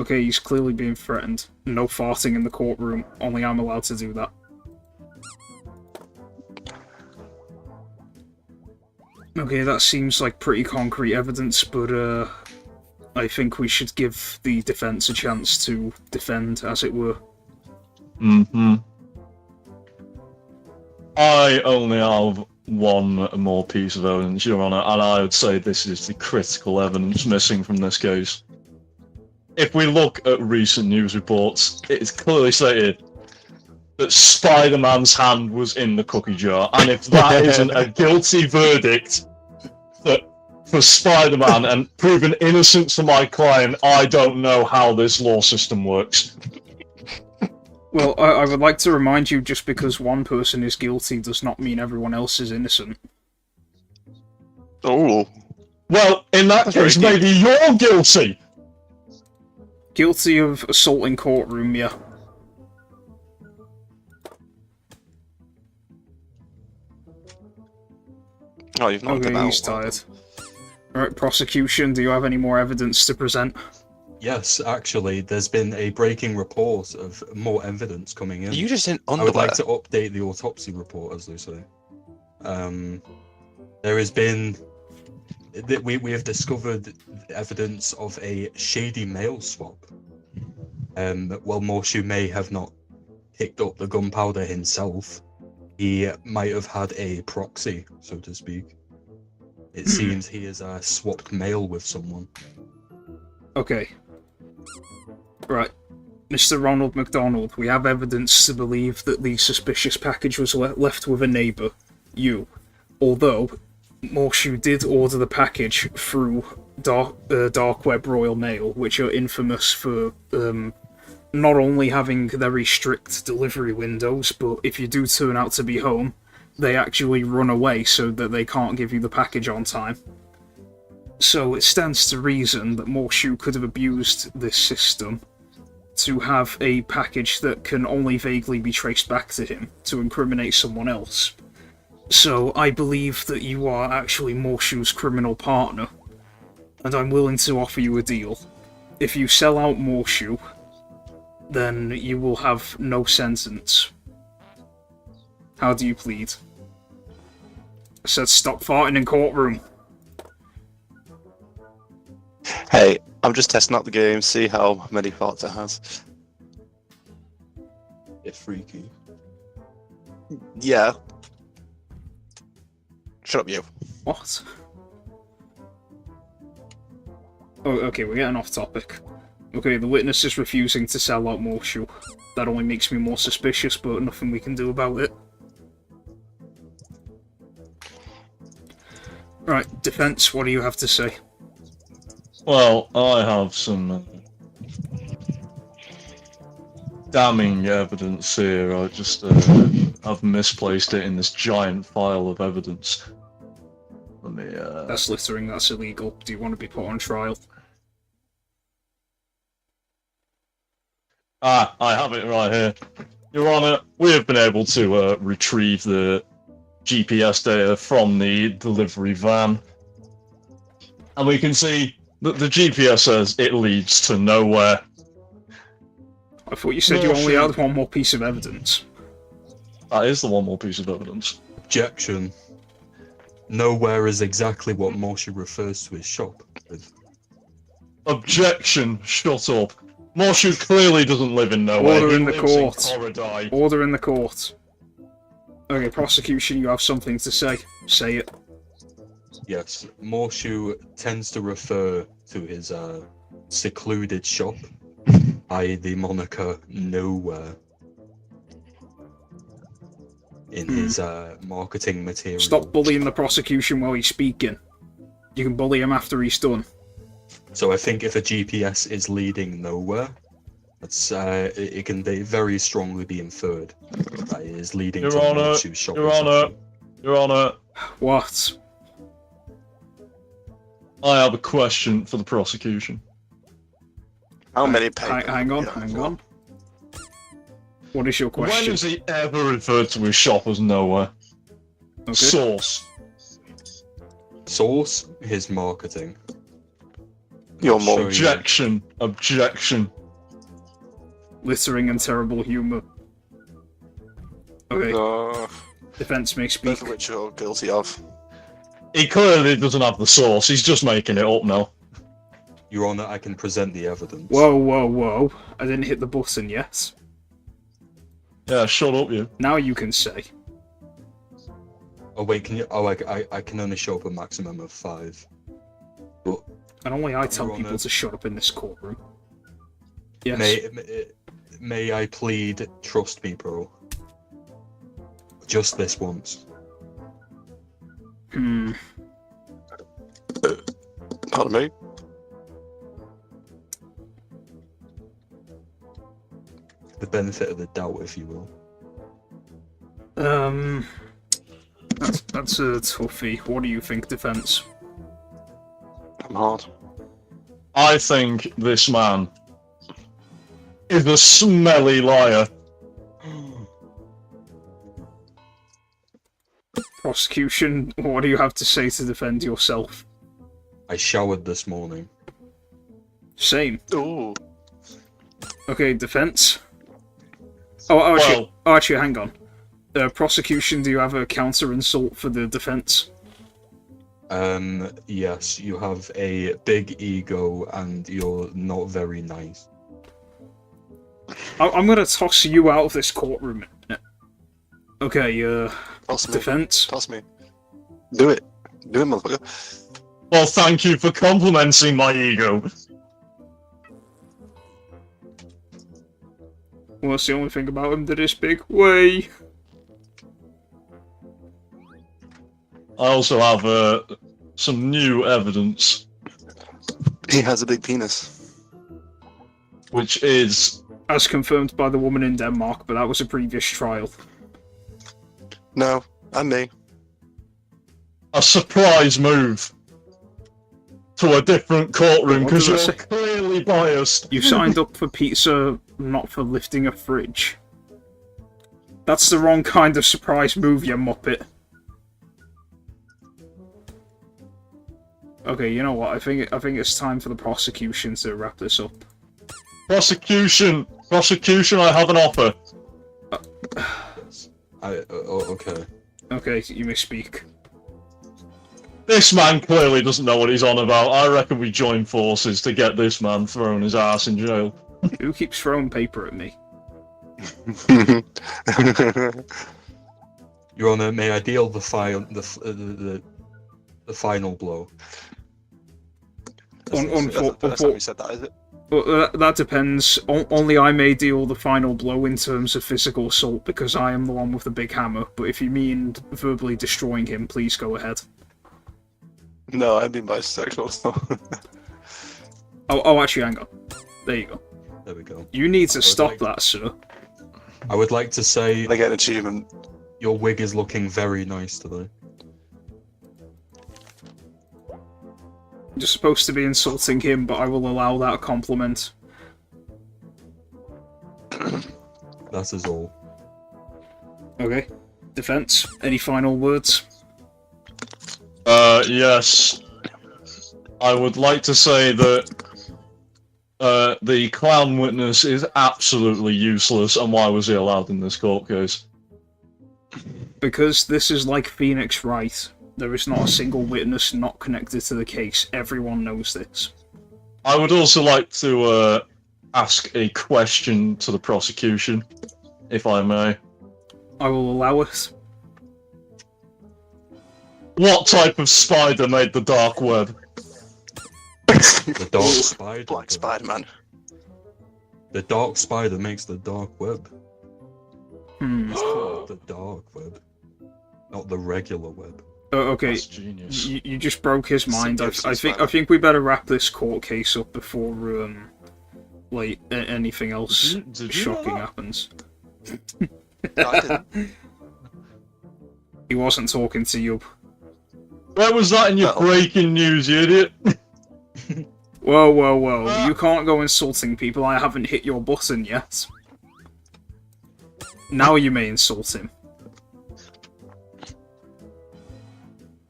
Okay, he's clearly being threatened. No farting in the courtroom. Only I'm allowed to do that. Okay, that seems like pretty concrete evidence, but I think we should give the defense a chance to defend, as it were. Mm-hmm. I only have one more piece of evidence, Your Honour, and I would say this is the critical evidence missing from this case. If we look at recent news reports, it is clearly stated that Spider-Man's hand was in the cookie jar, and if that isn't a guilty verdict for Spider-Man and proven innocent for my client, I don't know how this law system works. Well, I would like to remind you, just because one person is guilty does not mean everyone else is innocent. Oh. Well, in that case, maybe you're guilty! Guilty of assaulting courtroom, yeah. Oh, you've knocked him out. He's tired. Alright, prosecution, do you have any more evidence to present? Yes, actually, there's been a breaking report of more evidence coming in. Are you just in I underwear? would like to update the autopsy report, as they say. There has been... We have discovered evidence of a shady mail swap. While Morshu may have not picked up the gunpowder himself, he might have had a proxy, so to speak. It seems he has swapped mail with someone. Okay. Right. Mr. Ronald McDonald, we have evidence to believe that the suspicious package was left with a neighbour, you. Although, Morshu did order the package through dark web Royal Mail, which are infamous for not only having very strict delivery windows, but if you do turn out to be home, they actually run away so that they can't give you the package on time. So it stands to reason that Morshu could have abused this system to have a package that can only vaguely be traced back to him to incriminate someone else. So I believe that you are actually Morshu's criminal partner, and I'm willing to offer you a deal. If you sell out Morshu, then you will have no sentence. How do you plead? I said stop farting in courtroom. Hey, I'm just testing out the game, see how many farts it has. It's freaky. Yeah. Shut up, you. What? Oh, okay, we're getting off topic. Okay, the witness is refusing to sell out Morshu. That only makes me more suspicious, but nothing we can do about it. Right, defense, what do you have to say? Well, I have some damning evidence here. I just I've misplaced it in this giant file of evidence. Let me. That's littering, that's illegal. Do you want to be put on trial? Ah, I have it right here. Your Honour, we have been able to retrieve the GPS data from the delivery van. And we can see that the GPS says it leads to nowhere. I thought you said you only had one more piece of evidence. That is the one more piece of evidence. Objection. Nowhere is exactly what Morshu refers to his shop with. Objection, shut up. Morshu clearly doesn't live in nowhere. Order He in the lives court. Corridai. Order in the court. Okay, prosecution, you have something to say. Say it. Yes, Morshu tends to refer to his secluded shop by the moniker Nowhere in his marketing material. Stop bullying the prosecution while he's speaking. You can bully him after he's done. So I think if a GPS is leading nowhere, that's it can very strongly be inferred that it is leading Your to Honour, Morshu's shop. Your Honour, Your Honour, What? I have a question for the prosecution. How many papers? Hang on. What is your When question? has he ever referred to his shop as nowhere? Okay. Source. Source, his marketing. Your mum. Objection. Objection. Littering and terrible humour. Okay, defence may speak. Both of which you're guilty of. He clearly doesn't have the source, he's just making it up now. Your Honour, I can present the evidence. Whoa, whoa, whoa. I didn't hit the button yet. Yeah, shut up, you. Now you can say. Oh wait, can you? Oh, I can only show up a maximum of 5. But And only I tell Your people Honour. to shut up in this courtroom. Yes. may I plead, trust me, bro. Just this once. Hmm. Pardon me? The benefit of the doubt, if you will. That's a toughie. What do you think, defence? I'm hard. I think this man is a smelly liar. Prosecution, what do you have to say to defend yourself? I showered this morning. Same. Ooh. Okay, defence. Actually, hang on. Prosecution, do you have a counter insult for the defence? Yes, you have a big ego and you're not very nice. I'm gonna toss you out of this courtroom in a minute. Okay, Toss me. defence. Toss me. Do it. Do it, motherfucker. Well, thank you for complimenting my ego. Well, that's the only thing about him that is big. Way. I also have some new evidence, He has a big penis. which is As confirmed by the woman in Denmark, but that was a previous trial. No, and me. a surprise move to a different courtroom What because does you're that clearly biased. You signed up for pizza, not for lifting a fridge. That's the wrong kind of surprise move, you muppet. Okay, you know what? I think it's time for the prosecution to wrap this up. Prosecution, I have an offer. Yes. Okay. Okay, you may speak. This man clearly doesn't know what he's on about. I reckon we join forces to get this man thrown his ass in jail. Who keeps throwing paper at me? Your Honour, may I deal the final blow? That's how we said that, is it? Well, that depends. Only I may deal the final blow in terms of physical assault because I am the one with the big hammer. But if you mean verbally destroying him, please go ahead. No, I mean bisexual. Oh, actually, hang on. There you go. There we go. You need to would stop like- that, sir. I would like to say I get an achievement. your wig is looking very nice today. You're supposed to be insulting him, but I will allow that compliment. That is all. Okay. Defense, any final words? Yes. I would like to say that the clown witness is absolutely useless, and why was he allowed in this court case? Because this is like Phoenix Wright. There is not a single witness not connected to the case. Everyone knows this. I would also like to ask a question to the prosecution, if I may. I will allow it. What type of spider made the dark web? The dark spider. Black Spider-Man. The dark spider makes the dark web. Hmm. The dark web, not the regular web. Okay. That's genius. You just broke his mind. I Symbiosis I think we better wrap this court case up before like anything else Did you know shocking that? happens. No, I didn't. He wasn't talking to you. Where was that in your Well- breaking news, you idiot? Whoa, whoa, whoa! You can't go insulting people. I haven't hit your button yet. Now you may insult him.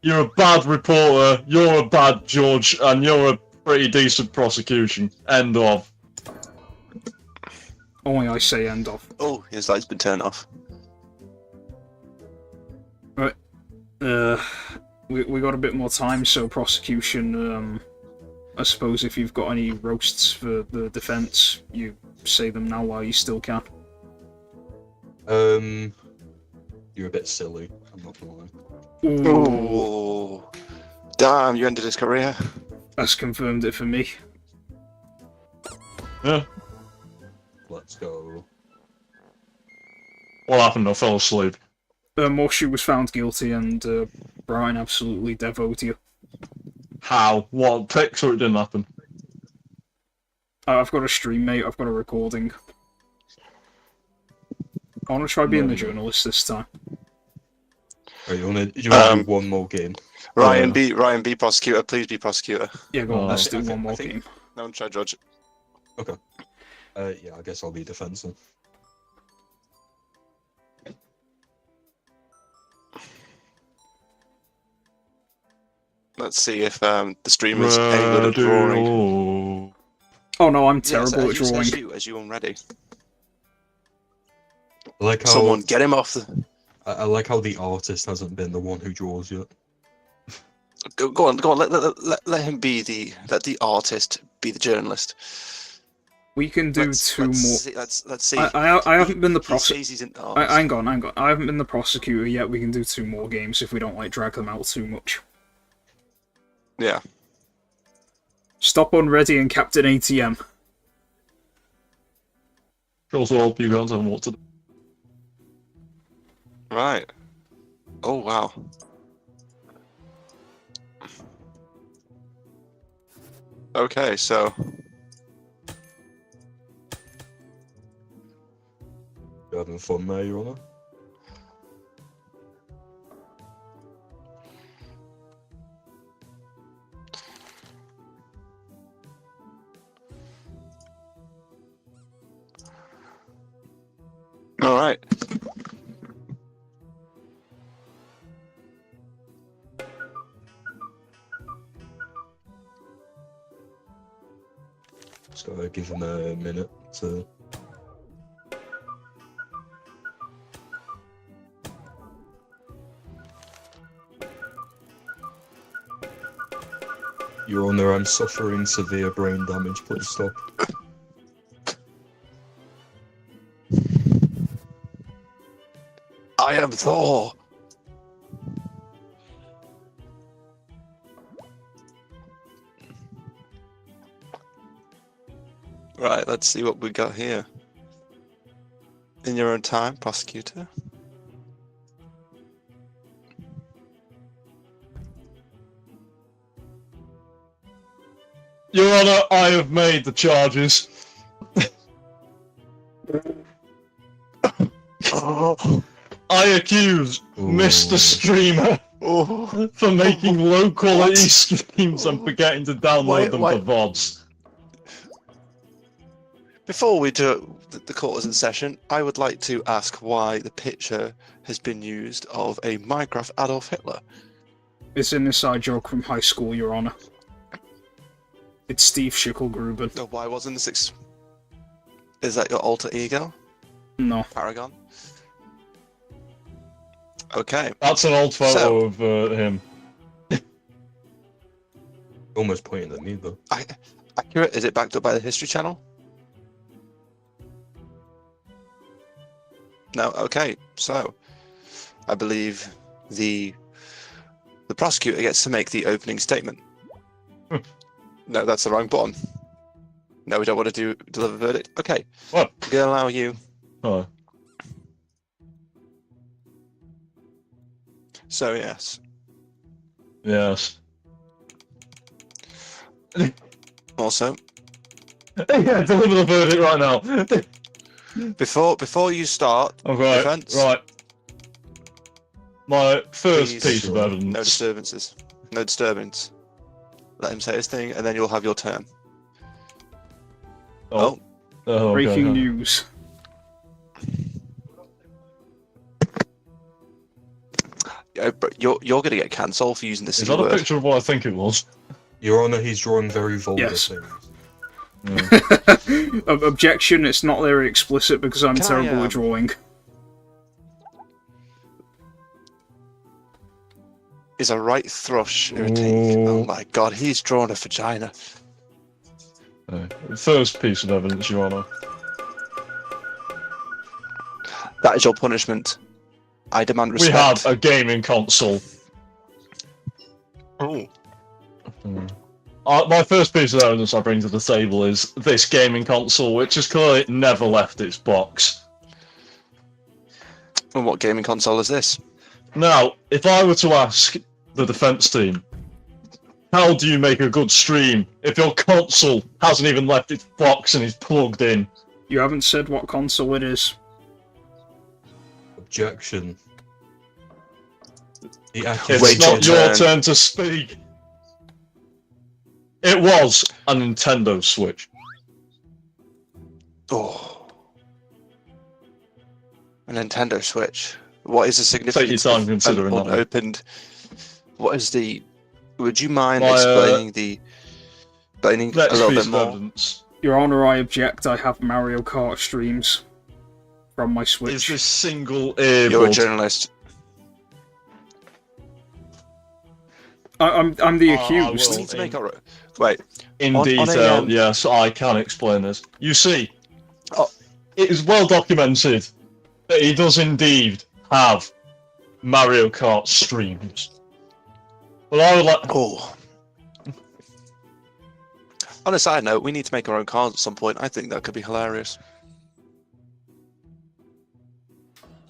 You're a bad reporter, you're a bad judge, and you're a pretty decent prosecution. End of. Only I say end of. Oh, his light's been turned off. We got a bit more time, so prosecution, I suppose if you've got any roasts for the defence, you say them now while you still can. You're a bit silly, I'm not gonna lie. Ooh, Oh, damn! You ended his career. that's confirmed it for me. Yeah. Let's go. What happened? I fell asleep. Morshu was found guilty, and Brian absolutely devoted you. How? What? Pick so it didn't happen. I've got a stream, mate. I've got a recording. I want to try being the journalist this time. Right, you wanna do one more game? Ryan, be prosecutor. Please be prosecutor. Yeah, go on. Let's do I one think- more I think- game. No one try judge. Okay. Yeah, I guess I'll be defensive. Let's see if the streamer's any good at drawing. Oh no, I'm Yes, terrible at drawing. as you unready. I like how Someone get him off the. I like how the artist hasn't been the one who draws yet. Go on. Let him be the. Let the artist be the journalist. We can do two more. Let's see. I haven't been the He prosecutor. says he's in. Hang on. I haven't been the prosecutor yet. We can do two more games if we don't like drag them out too much. Yeah. Stop Unready and Captain ATM. Also, help you guys on what to do. Right. Oh wow. Okay, so You having fun there, Your Honour? all right. Just gotta give him a minute to. Your Honour, I'm suffering severe brain damage. Please stop. I am Thor. Right, let's see what we got here. In your own time, prosecutor. Your Honour, I have made the charges. I accuse Mr. Streamer Oh, for making low quality streams and forgetting to download them Why- for VODs. before we do the court is in session, I would like to ask why the picture has been used of a Minecraft Adolf Hitler. It's an inside joke from high school, Your Honour. It's Steve Schickelgruben. No, why wasn't this? Is that your alter ego, No. Paragon? Okay. That's an old photo of him. Almost pointing at me though. Accurate? Is it backed up by the History Channel? No. Okay. So, I believe the prosecutor gets to make the opening statement. No, that's the wrong button. No, we don't want to deliver verdict. Okay. What? I'm gonna allow you. Oh. So yes. Yes. Also, Yeah, deliver the verdict right now. before you start Okay, defense, right. My first Please. piece of no evidence. disturbances. No disturbance. Let him say his thing, and then you'll have your turn. Oh, okay, Breaking okay. news. Yeah, but you're gonna get cancelled for using the Is C that a word. picture of what I think it was? Your Honor, he's drawing very vulgar Yes. things. Yeah. Objection, it's not very explicit because I'm Can I, terrible at drawing. Is a right thrush irritating? Ooh. Oh my god, he's drawn a vagina. First piece of evidence, Your Honor. That is your punishment. I demand We respect. have a gaming console. Oh. My first piece of evidence I bring to the table is this gaming console, which has clearly never left its box. And what gaming console is this? Now, if I were to ask the defense team, how do you make a good stream if your console hasn't even left its box and is plugged in? You haven't said what console it is. Objection. The It's accusation. not your turn. turn to speak. It was a Nintendo Switch. Oh. A Nintendo Switch. What is the Take your significance time of considering an that one. unopened... What is the... Would you mind My, explaining a Next little piece bit of more? evidence. Your Honor, I object. I have Mario Kart streams from my Is Switch. this single You're a earbud? journalist. I'm the I accused. will. We need to make our... Wait. In On a, detail, yes, I can explain this. You see, Oh. it is well documented that he does indeed have Mario Kart streams. But I would like... Oh. On a side note, we need to make our own cars at some point. I think that could be hilarious.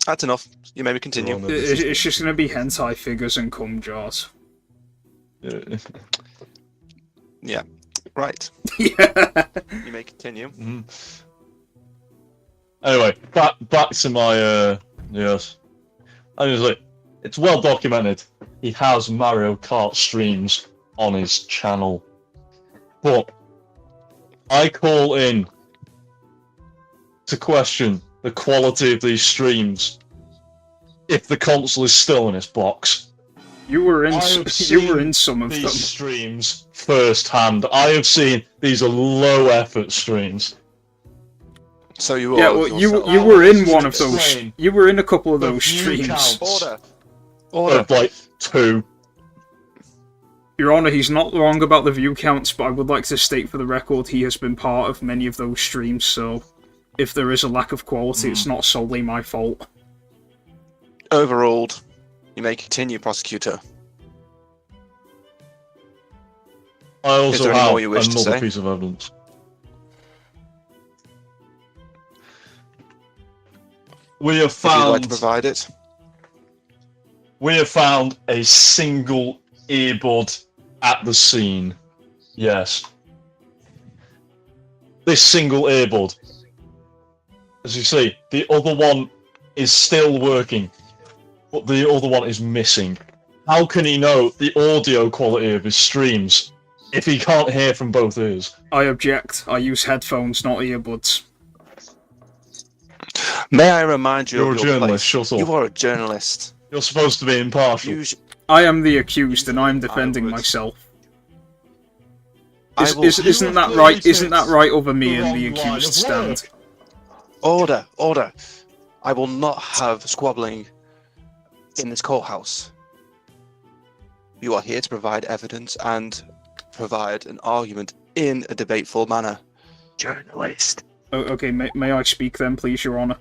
That's enough. You may continue. Your Honor, this is It's just gonna be hentai figures and cum jars. Yeah. Right. Yeah. You may continue. Anyway, back to my yes. Honestly, it's well documented. He has Mario Kart streams on his channel, but I call in to question the quality of these streams if the console is still in its box. You were in. I have You were seen in some of These them. streams firsthand. I have seen these are low effort streams. So you Yeah, are well, yourself. you were in Just one of those. explain You were in a couple of the those view streams. count. Order. Order. Of like 2. Your Honor, he's not wrong about the view counts, but I would like to state for the record he has been part of many of those streams, so if there is a lack of quality, it's not solely my fault. Overruled. You may continue, prosecutor. I also there any have more you wish to another say? piece of evidence. We have If you'd like to found provide it. a single earbud at the scene. Yes. This single earbud. As you see, the other one is still working, but the other one is missing. How can he know the audio quality of his streams if he can't hear from both ears? I object. I use headphones, not earbuds. May I remind you You're of a your journalist, place? shut up. You are a journalist. You're supposed to be impartial. Use... I am the accused, and I'm defending would- myself. I will... Isn't that clearly right? Isn't that picked right over me the and the wrong line accused of work. stand? Order. Order. I will not have squabbling in this courthouse. You are here to provide evidence and provide an argument in a debateful manner. Journalist. Oh, okay, may I speak then, please, Your Honor?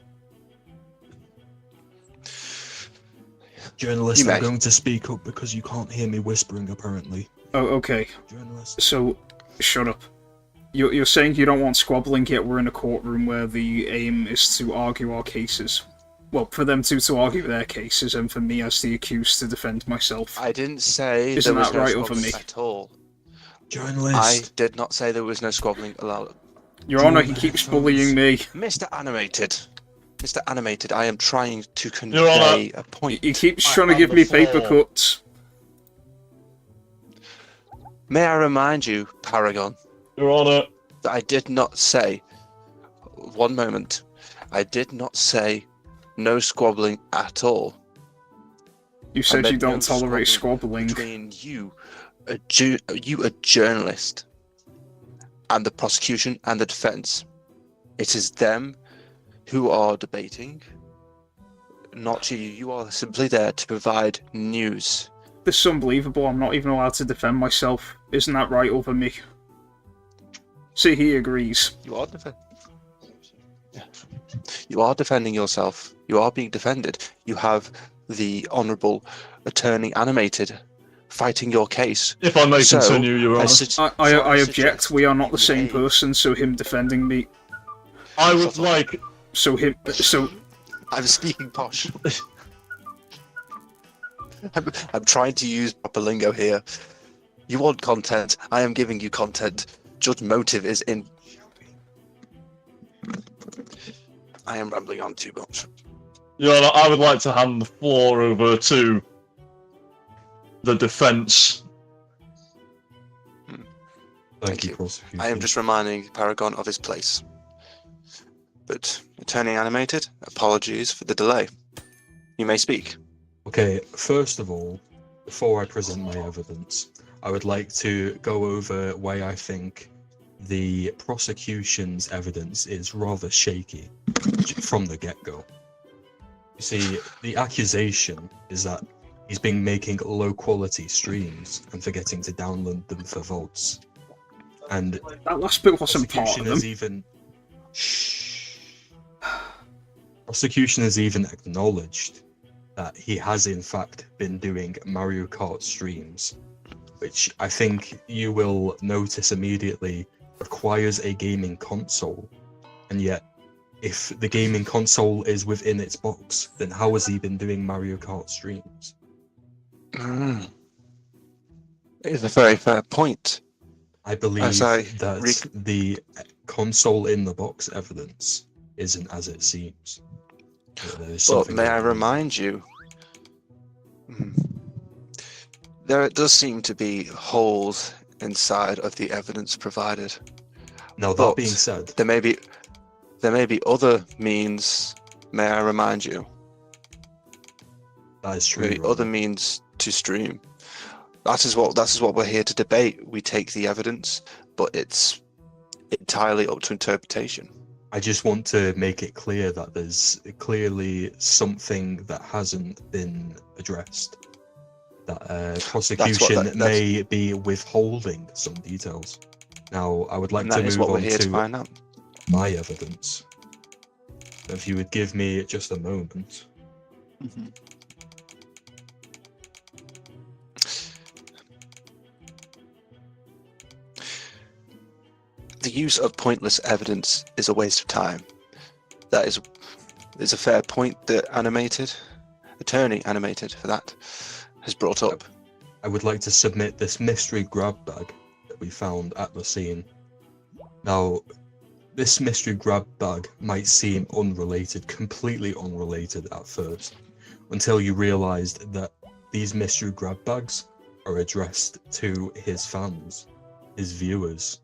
Journalist, You may. I'm going to speak up because you can't hear me whispering, apparently. Oh, okay. Journalist. So, shut up. You're saying you don't want squabbling, yet we're in a courtroom where the aim is to argue our cases. Well, for them to argue their cases, and for me as the accused to defend myself. I didn't say Isn't there was that no right over squabbling me? at all. Journalist. I did not say there was no squabbling allowed. Your Honor, he keeps bullying me. Mr. Animated. Mr. Animated, I am trying to Your Honor. convey a point. He keeps I trying to have give the me paper floor. cuts. May I remind you, Paragon, Your Honour, that I did not say... One moment. I did not say no squabbling at all. You said you meant no don't tolerate squabbling. Between you you a journalist, and the prosecution and the defense. It is them who are debating, not you. You are simply there to provide news. This is unbelievable. I'm not even allowed to defend myself. Isn't that right over me? See, he agrees. You are You are defending yourself. You are being defended. You have the Honourable Attorney Animated fighting your case. If I may continue, Your Honour. I object. We are not the same person, so him defending me... I would like... So I'm speaking posh. I'm trying to use proper lingo here. You want content. I am giving you content. Judge motive is in... I am rambling on too much. Your Honour, I would like to hand the floor over to the defence. Thank you. I am just reminding Paragon of his place. But, Attorney Animated, apologies for the delay. You may speak. Okay, first of all, before I present my evidence, I would like to go over why I think the prosecution's evidence is rather shaky from the get-go. You see, the accusation is that he's been making low-quality streams and forgetting to download them for votes. And that last bit wasn't part of them. Prosecution has even acknowledged that he has in fact been doing Mario Kart streams, which I think you will notice immediately requires a gaming console, and yet if the gaming console is within its box, then how has he been doing Mario Kart streams? It is a very fair point. I believe that the console in the box evidence isn't as it seems. But may I remind you, there does seem to be holes inside of the evidence provided. Now, that being said, there may be other means. May I remind you? That is true. Maybe other means to stream. That is what we're here to debate. We take the evidence, but it's entirely up to interpretation. I just want to make it clear that there's clearly something that hasn't been addressed. That prosecution may be withholding some details. Now, I would like to move on to my evidence. If you would give me just a moment. Mm-hmm. The use of pointless evidence is a waste of time. That is a fair point that Attorney Animated for that, has brought up. I would like to submit this mystery grab bag that we found at the scene. Now, this mystery grab bag might seem unrelated, completely unrelated at first, until you realised that these mystery grab bags are addressed to his fans, his viewers,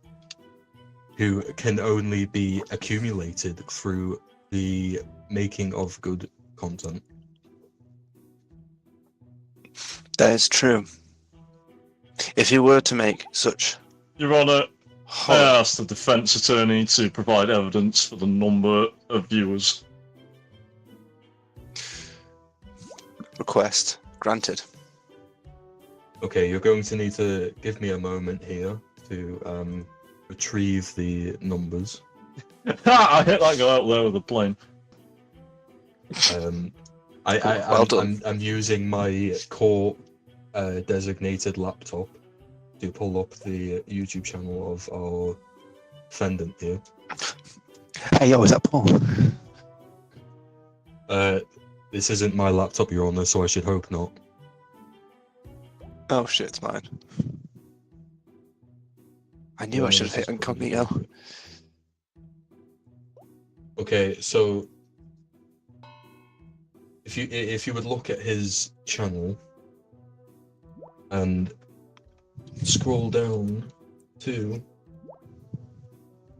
who can only be accumulated through the making of good content. That is true. If you were to make such... Your Honour, I asked the defence attorney to provide evidence for the number of viewers. Request granted. Okay, you're going to need to give me a moment here to retrieve the numbers. I hit that guy out there with a plane. I'm using my core designated laptop to pull up the YouTube channel of our defendant here. Hey, yo, is that Paul? This isn't my laptop, Your Honour, so I should hope not. Oh shit, it's mine. I knew I should have hit incognito. Okay, so if you would look at his channel and scroll down to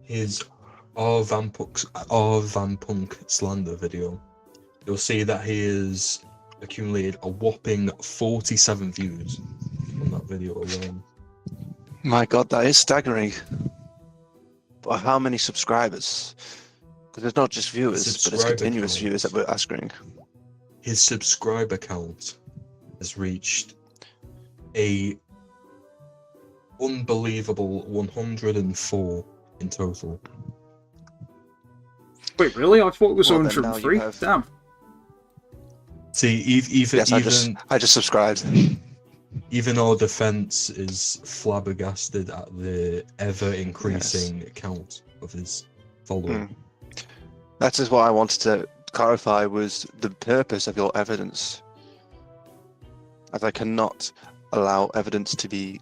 his R Vampunk slander video, you'll see that he has accumulated a whopping 47 views on that video alone. My God, that is staggering. But how many subscribers? Because it's not just viewers, but it's Subscriber continuous count. viewers that we're asking. His subscriber count has reached a unbelievable 104 in total. Wait, really? I thought it was Well, then now 103. you have- Damn. See, even Yes, I just subscribed. even our defense is flabbergasted at the ever increasing count of his following. That is what I wanted to clarify was the purpose of your evidence. As I cannot allow evidence to be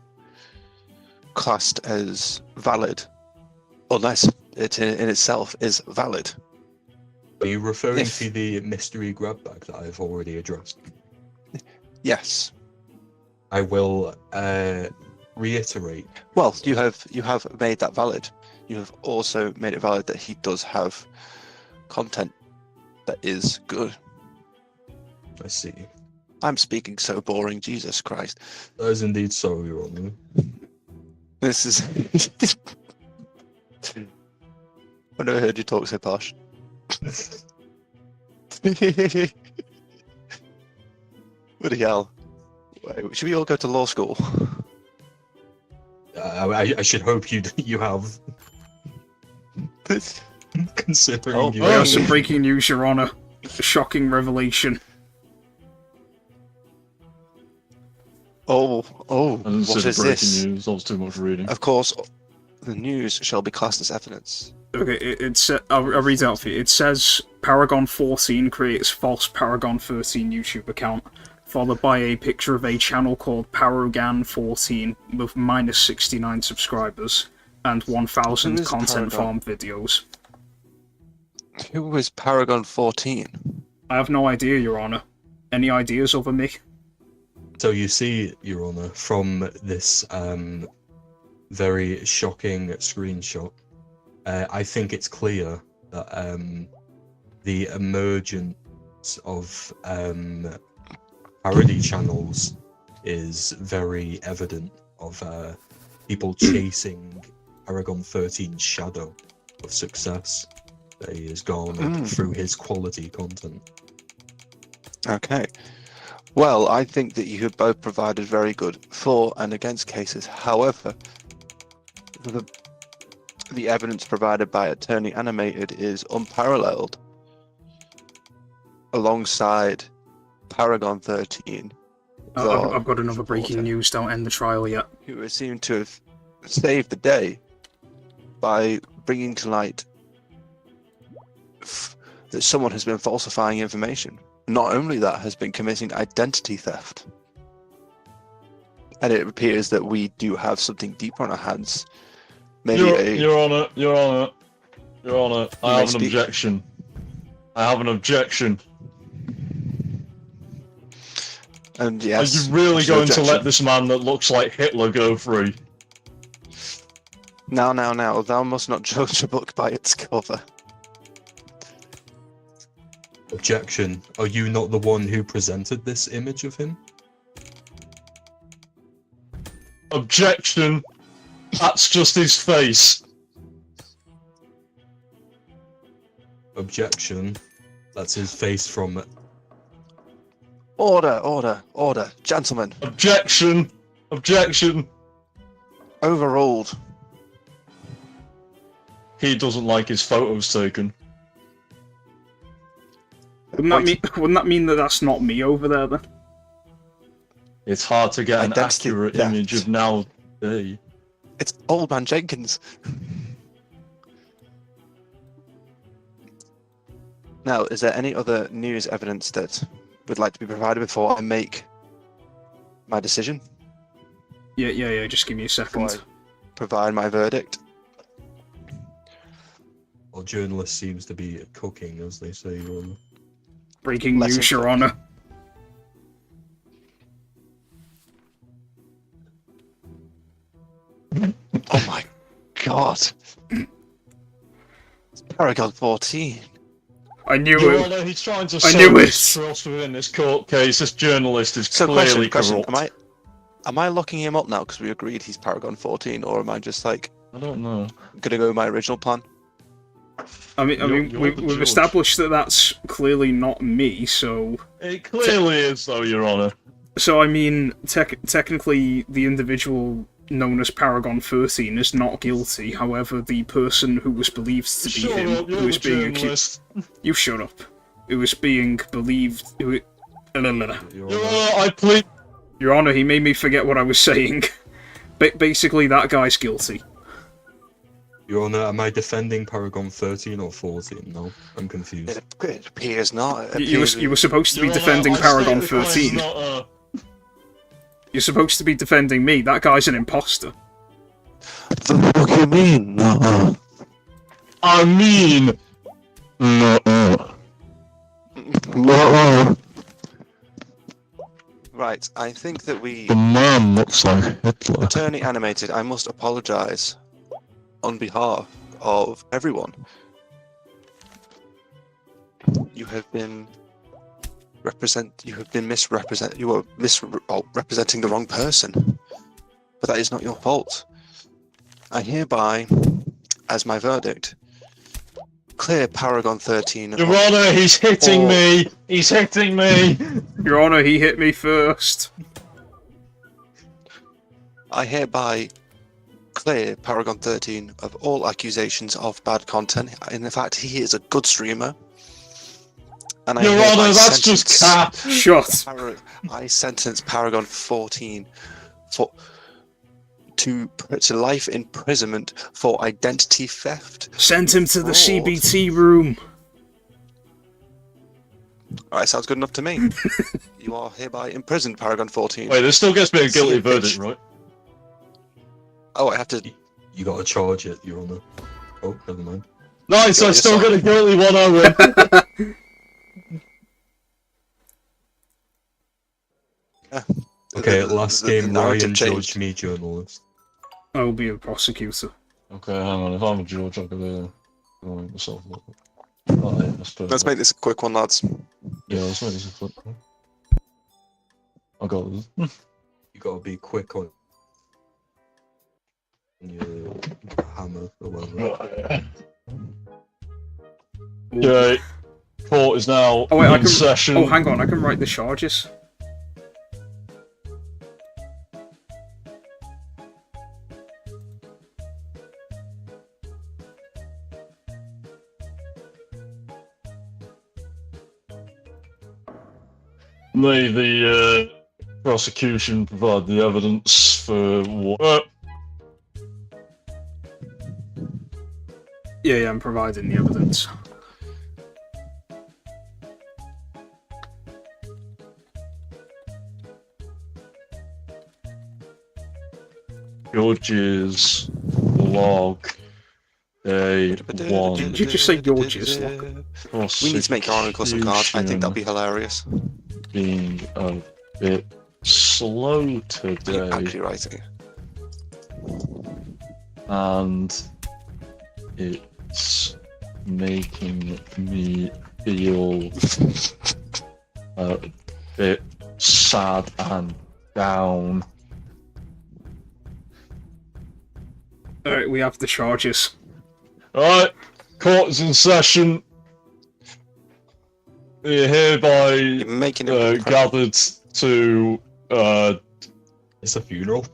classed as valid unless it in itself is valid. Are you referring If- to the mystery grab bag that I've already addressed? Yes. I will reiterate. Well, you have made that valid. You have also made it valid that he does have content that is good. I see. I'm speaking so boring, Jesus Christ. That is indeed so, Your Honour. This is. I've never heard you talk so posh. Bloody hell. Wait, should we all go to law school? I should hope you have, considering Oh, you. We have some breaking news, Your Honor. A shocking revelation. Oh, And what is breaking this? news. That was too much reading. Of course, the news shall be classed as evidence. Okay, I'll read it out for you. It says Paragon 14 creates false Paragon 13 YouTube account, followed by a picture of a channel called Paragon 14 with minus 69 subscribers and 1,000 Who is content Paragon? farm videos. Who is Paragon 14? I have no idea, Your Honor. Any ideas over me? So you see, Your Honour, from this very shocking screenshot, I think it's clear that the emergence of parody channels is very evident of people chasing Paragon 13's shadow of success that he has garnered through his quality content. Okay. Well, I think that you have both provided very good for and against cases. However, the evidence provided by Attorney Animated is unparalleled. Alongside Paragon 13, I've got another breaking news. Don't end the trial yet. who seemed to have saved the day by bringing to light that someone has been falsifying information. Not only that, has been committing identity theft. And it appears that we do have something deeper on our hands. Maybe Your Honour, I have an speak. objection. I have an objection. And yes, Are you really what's your going to objection? let this man that looks like Hitler go free? Now, thou must not judge a book by its cover. Objection. Are you not the one who presented this image of him? Objection. That's just his face. Objection. That's his face from... Order, gentlemen, Objection. Objection. overruled. He doesn't like his photos taken. Wouldn't that mean that that's not me over there then? It's hard to get an Identity accurate theft. image of nowadays. It's Old Man Jenkins. Now, is there any other news evidence that would like to be provided before I make my decision? Yeah, just give me a Before second. I provide my verdict? Our journalist seems to be cooking, as they say. Breaking Let's news, Your input. Honor. Oh my god. It's Paragon 14. I knew Your it. Honour, he's trying to I knew sow it. distrust within this court case. This journalist is So clearly question, corrupt. Am I locking him up now because we agreed he's Paragon 14, or am I just like I don't know. gonna go with my original plan? You're we've the judge. established that that's clearly not me, so... It clearly is, though, Your Honour. So, I mean, technically, the individual known as Paragon 13 is not guilty. However, the person who was believed to be Shut him, up, who you're was the being journalist. You shut up. Who was being believed... Your Honour, I plead... Your Honour, he made me forget what I was saying. Basically, that guy's guilty. Your Honour, am I defending Paragon 13 or 14? No, I'm confused. It appears not. It You appears were supposed to be Your Honour, defending I Paragon state the crime is 13. not, You're supposed to be defending me. That guy's an imposter. The fuck you mean? No. I mean... No. No. Right, I think that we... The man looks like Hitler. Attorney Animated, I must apologise on behalf of everyone. You have been representing the wrong person. But that is not your fault. I hereby, as my verdict, clear Paragon 13. Your Honour, he's hitting me! He's hitting me! Your Honour, he hit me first. I hereby clear Paragon 13 of all accusations of bad content. In fact, he is a good streamer. And Your hereby Honour, that's just cap! Shut. I sentence Paragon 14 to life imprisonment for identity theft. Send him to the Fraud. CBT room. Alright, sounds good enough to me. You are hereby imprisoned, Paragon 14. Wait, this still gets me a guilty See a verdict, bitch. right? Oh, I have to... You gotta charge it, Your Honour. Oh, never mind. Nice, I Got still got yourself. a guilty one, I win. Okay, last the game, narrative Ryan changed. judged me journalist. I'll be a prosecutor. Okay, hang on, if I'm a judge, I could go myself a little. Oh, yeah, that's perfect. Let's make this a quick one, lads. Yeah, let's make this a quick one. I got this. You gotta be quick on your hammer or whatever. Okay, court is now Oh wait, I in can. session. Oh, hang on, I can write the charges. May the prosecution provide the evidence for what? Yeah, I'm providing the evidence. Judges log day 1. Did you just say George's? We need to make our own custom cards. I think that'll be hilarious. Being a bit slow You're today, actually writing. and it's making me feel a bit sad and down. Alright, we have the charges. Alright, court is in session. We are hereby You're making it. gathered to It's a funeral.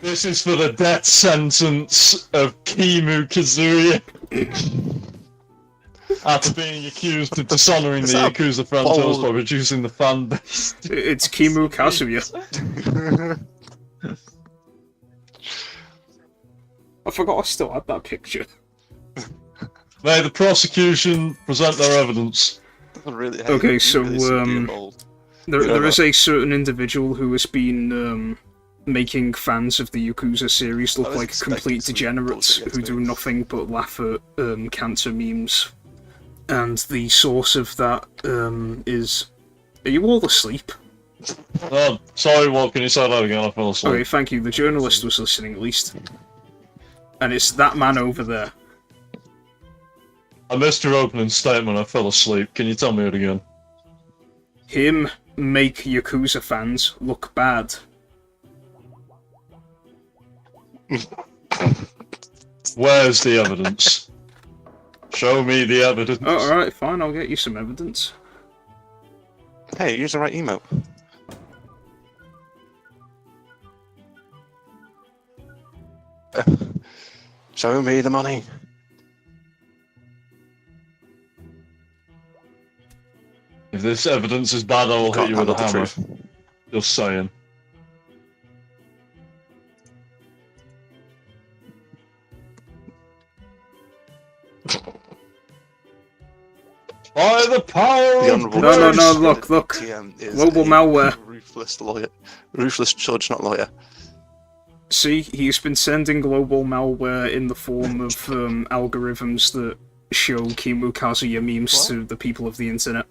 this is for the death sentence of Kimu Kazuya. After being accused of dishonoring the that Yakuza franchise bold? by reducing the fan base. It's Kimu Kazuya. I forgot I still had that picture. May the prosecution present their evidence. Really, Okay, you so, really seem to be bold. There is a certain individual who has been making fans of the Yakuza series look I was like expecting complete some degenerates bullshit who do nothing but laugh at cancer memes. And the source of that is... Are you all asleep? Oh, sorry, what? Can you say that again? I fell asleep. Okay, thank you. The journalist was listening at least. And it's that man over there. I missed your opening statement. I fell asleep. Can you tell me it again? Him make Yakuza fans look bad. Where's the evidence? Show me the evidence. Oh, alright, fine, I'll get you some evidence. Hey, use the right emote. Show me the money. If this evidence is bad, I will hit Can't you with a handle the hammer. truth. Just saying. By the power The of Honourable No, grace! look. TM is Global a malware. Ruthless lawyer. Ruthless judge, not lawyer. See, he's been sending global malware in the form of algorithms that show Kimu Kazuya memes What? to the people of the internet.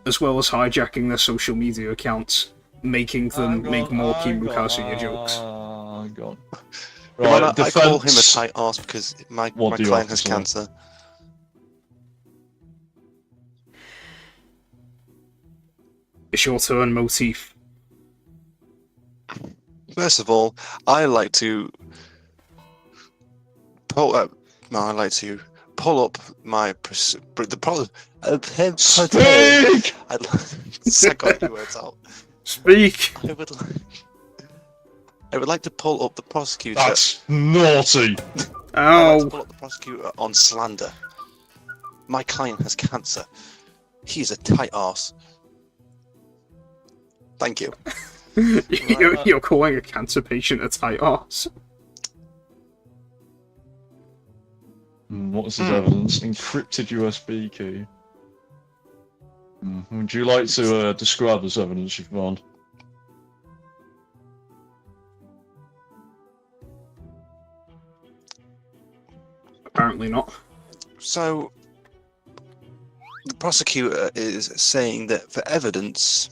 As well as hijacking their social media accounts, making them make more Kimu Kazuya jokes. Hang on. Your Honour, Right, I call him a defense. tight arse because my What do you client have to has say? cancer. It's your turn, Motif. First of all, I like to pull up. No, I like to pull up my the problem. Speak! I got your words out. Speak! I would like to pull up the prosecutor. That's naughty. I'd like to Ow! pull up the prosecutor on slander. My client has cancer. He's a tight arse. Thank you. You're calling a cancer patient a tight arse. What's his evidence? Encrypted USB key. Would you like to describe this evidence you've found? Apparently not. So, the prosecutor is saying that for evidence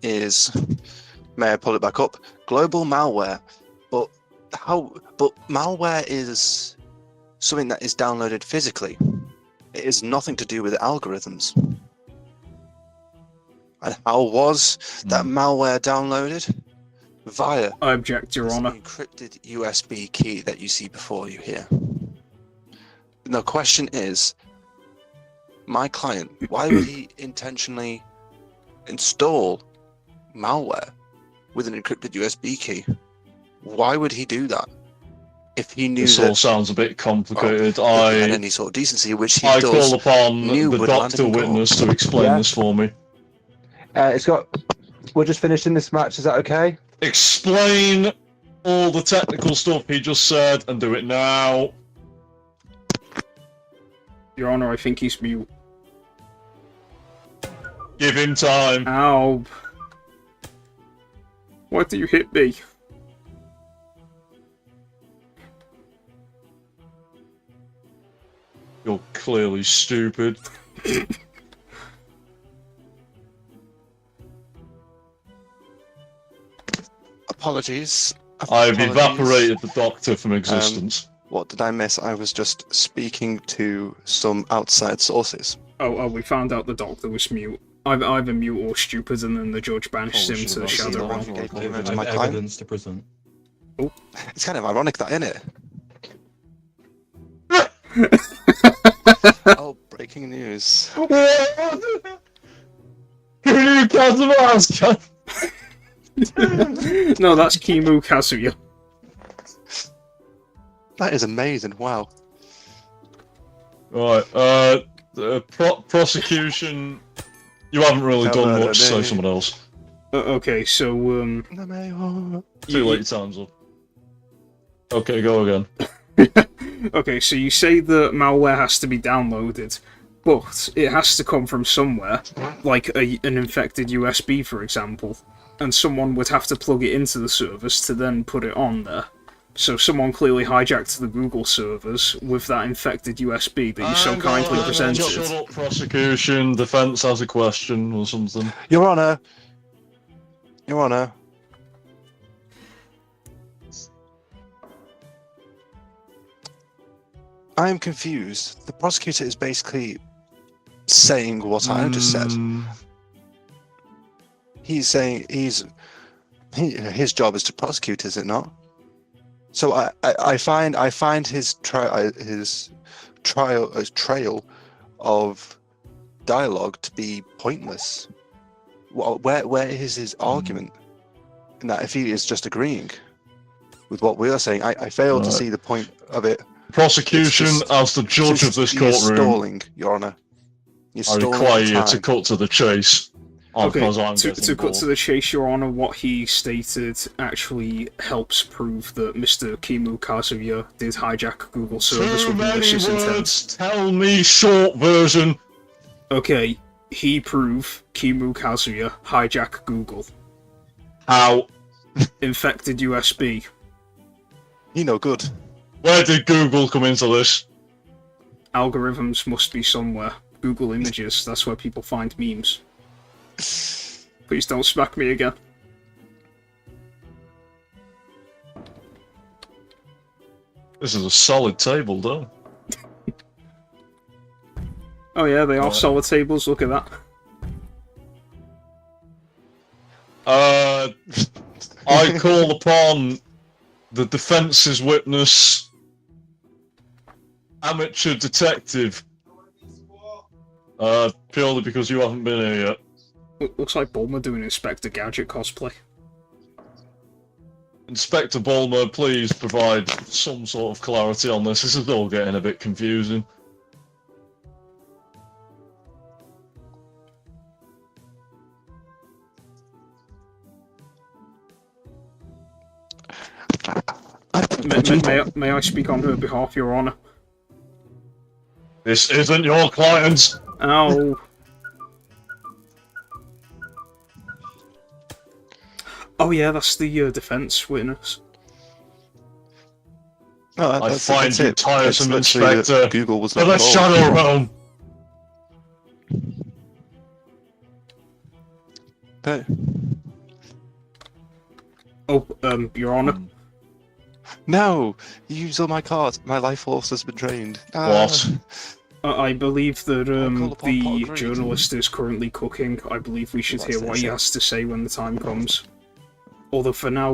is, may I pull it back up? Global malware, but malware is something that is downloaded physically. It is nothing to do with algorithms. And how was that malware downloaded? Via I object, Your this Honour. encrypted USB key that you see before you here. The question is, my client, why would he intentionally install malware with an encrypted USB key? Why would he do that? If he knew This that all sounds a bit complicated. if he had any sort of decency, which he I does, call upon knew the would land doctor in court. witness to explain Yeah. this for me. We're just finishing this match. Is that okay? Explain all the technical stuff he just said and do it now. Your Honour, I think he's mute. Give him time. Ow. Why do you hit me? You're clearly stupid. Apologies. I've Apologies. evaporated the doctor from existence. What did I miss? I was just speaking to some outside sources. Oh, we found out the doctor was mute. Either mute or stupid, and then the judge banished Oh, him shit, to the that's shadow not realm. right. Gave him I to have my client. evidence to present. It's kind of ironic that, isn't it? Oh, breaking news. Who do you count the mask? No, that's Kimu Kazuya. That is amazing. Wow. Right, the prosecution. You haven't really done much, so someone else. Okay, so, Too late, time's up. Okay, go again. okay, so you say that malware has to be downloaded, but it has to come from somewhere, like an infected USB, for example, and someone would have to plug it into the servers to then put it on there. So someone clearly hijacked the Google servers with that infected USB that you so kindly presented. Shut up, prosecution. Defense has a question or something. Your Honor. Your Honor. I am confused. The prosecutor is basically saying what I just said. Mm, He's saying his job is to prosecute, is it not? So I find his trail of dialogue to be pointless. Where is his argument? In that if he is just agreeing with what we are saying, I fail to see the point of it. Prosecution, as the judge of this You're courtroom, stalling, Your Honour. You're I stalling require for you to time. cut to the chase. Okay, Because I'm to getting cut bored. to the chase, Your Honor, what he stated actually helps prove that Mr. Kimu Kazuya did hijack Google servers Too with many malicious intent. words. Tell me short version. Okay, he proved Kimu Kazuya hijacked Google. How? Infected USB. You know, good. Where did Google come into this? Algorithms must be somewhere. Google Images, that's where people find memes. Please don't smack me again. This is a solid table, though. Oh yeah, they are solid tables, look at that. I call upon the defence's witness, amateur detective. Purely because you haven't been here yet. Looks like Bulma doing Inspector Gadget cosplay. Inspector Bulmer, please provide some sort of clarity on this. This is all getting a bit confusing. May I speak on her behalf, Your Honor? This isn't your client! Ow. Oh yeah, that's the defense witness. No, I that's find you it. tiresome, It's literally that Inspector. Google was For not the involved. Shadow Realm! No. Oh, Your Honor. No, you use all my cards. My life force has been drained. What? I believe that call upon the Paul Green. journalist is currently cooking. I believe we should Well, hear that's what he it. has to say when the time comes. Although for now,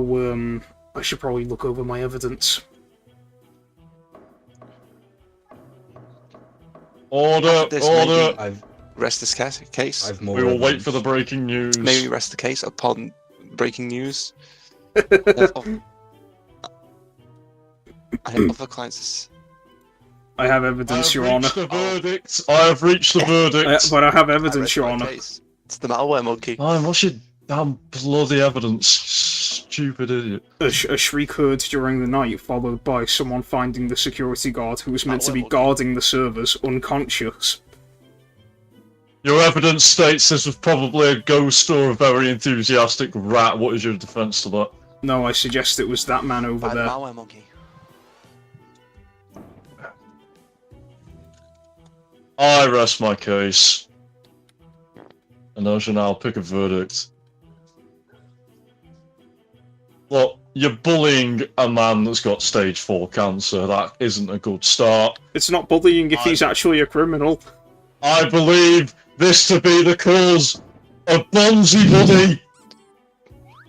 I should probably look over my evidence. Order! After this, Order! I've Rest this case. I've more We will wait evidence. for the breaking news. Maybe rest the case upon breaking news. I have other clients. I have I evidence, have Your Honor. reached the verdict. I have reached the verdict. But I have I evidence, rest Your my Honor. case. It's the malware monkey. Man, what's your damn bloody evidence? Stupid idiot. A shriek heard during the night, followed by someone finding the security guard who was meant to be guarding the servers unconscious. Your evidence states this was probably a ghost or a very enthusiastic rat. What is your defense to that? No, I suggest it was that man over By the there. malware monkey. I rest my case. And I shall now pick a verdict. Look, you're bullying a man that's got stage 4 cancer. That isn't a good start. It's not bullying if he's actually a criminal. I believe this to be the cause of Bonzi Buddy.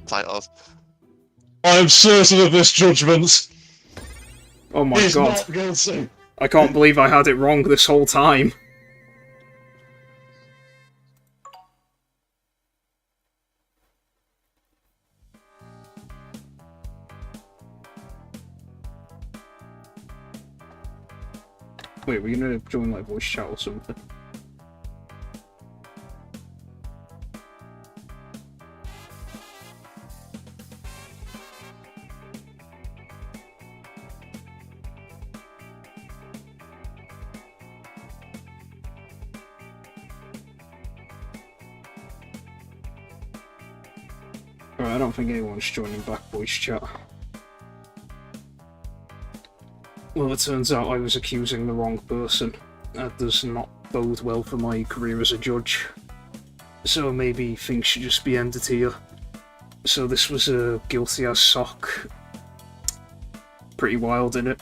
Titles. I am certain of this judgment. Oh my He's god. not guilty. I can't believe I had it wrong this whole time. Wait, we're gonna join like voice chat or something. Alright, I don't think anyone's joining back voice chat. Well, it turns out I was accusing the wrong person. That does not bode well for my career as a judge. So maybe things should just be ended here. So this was a guilty as sock. Pretty wild, innit?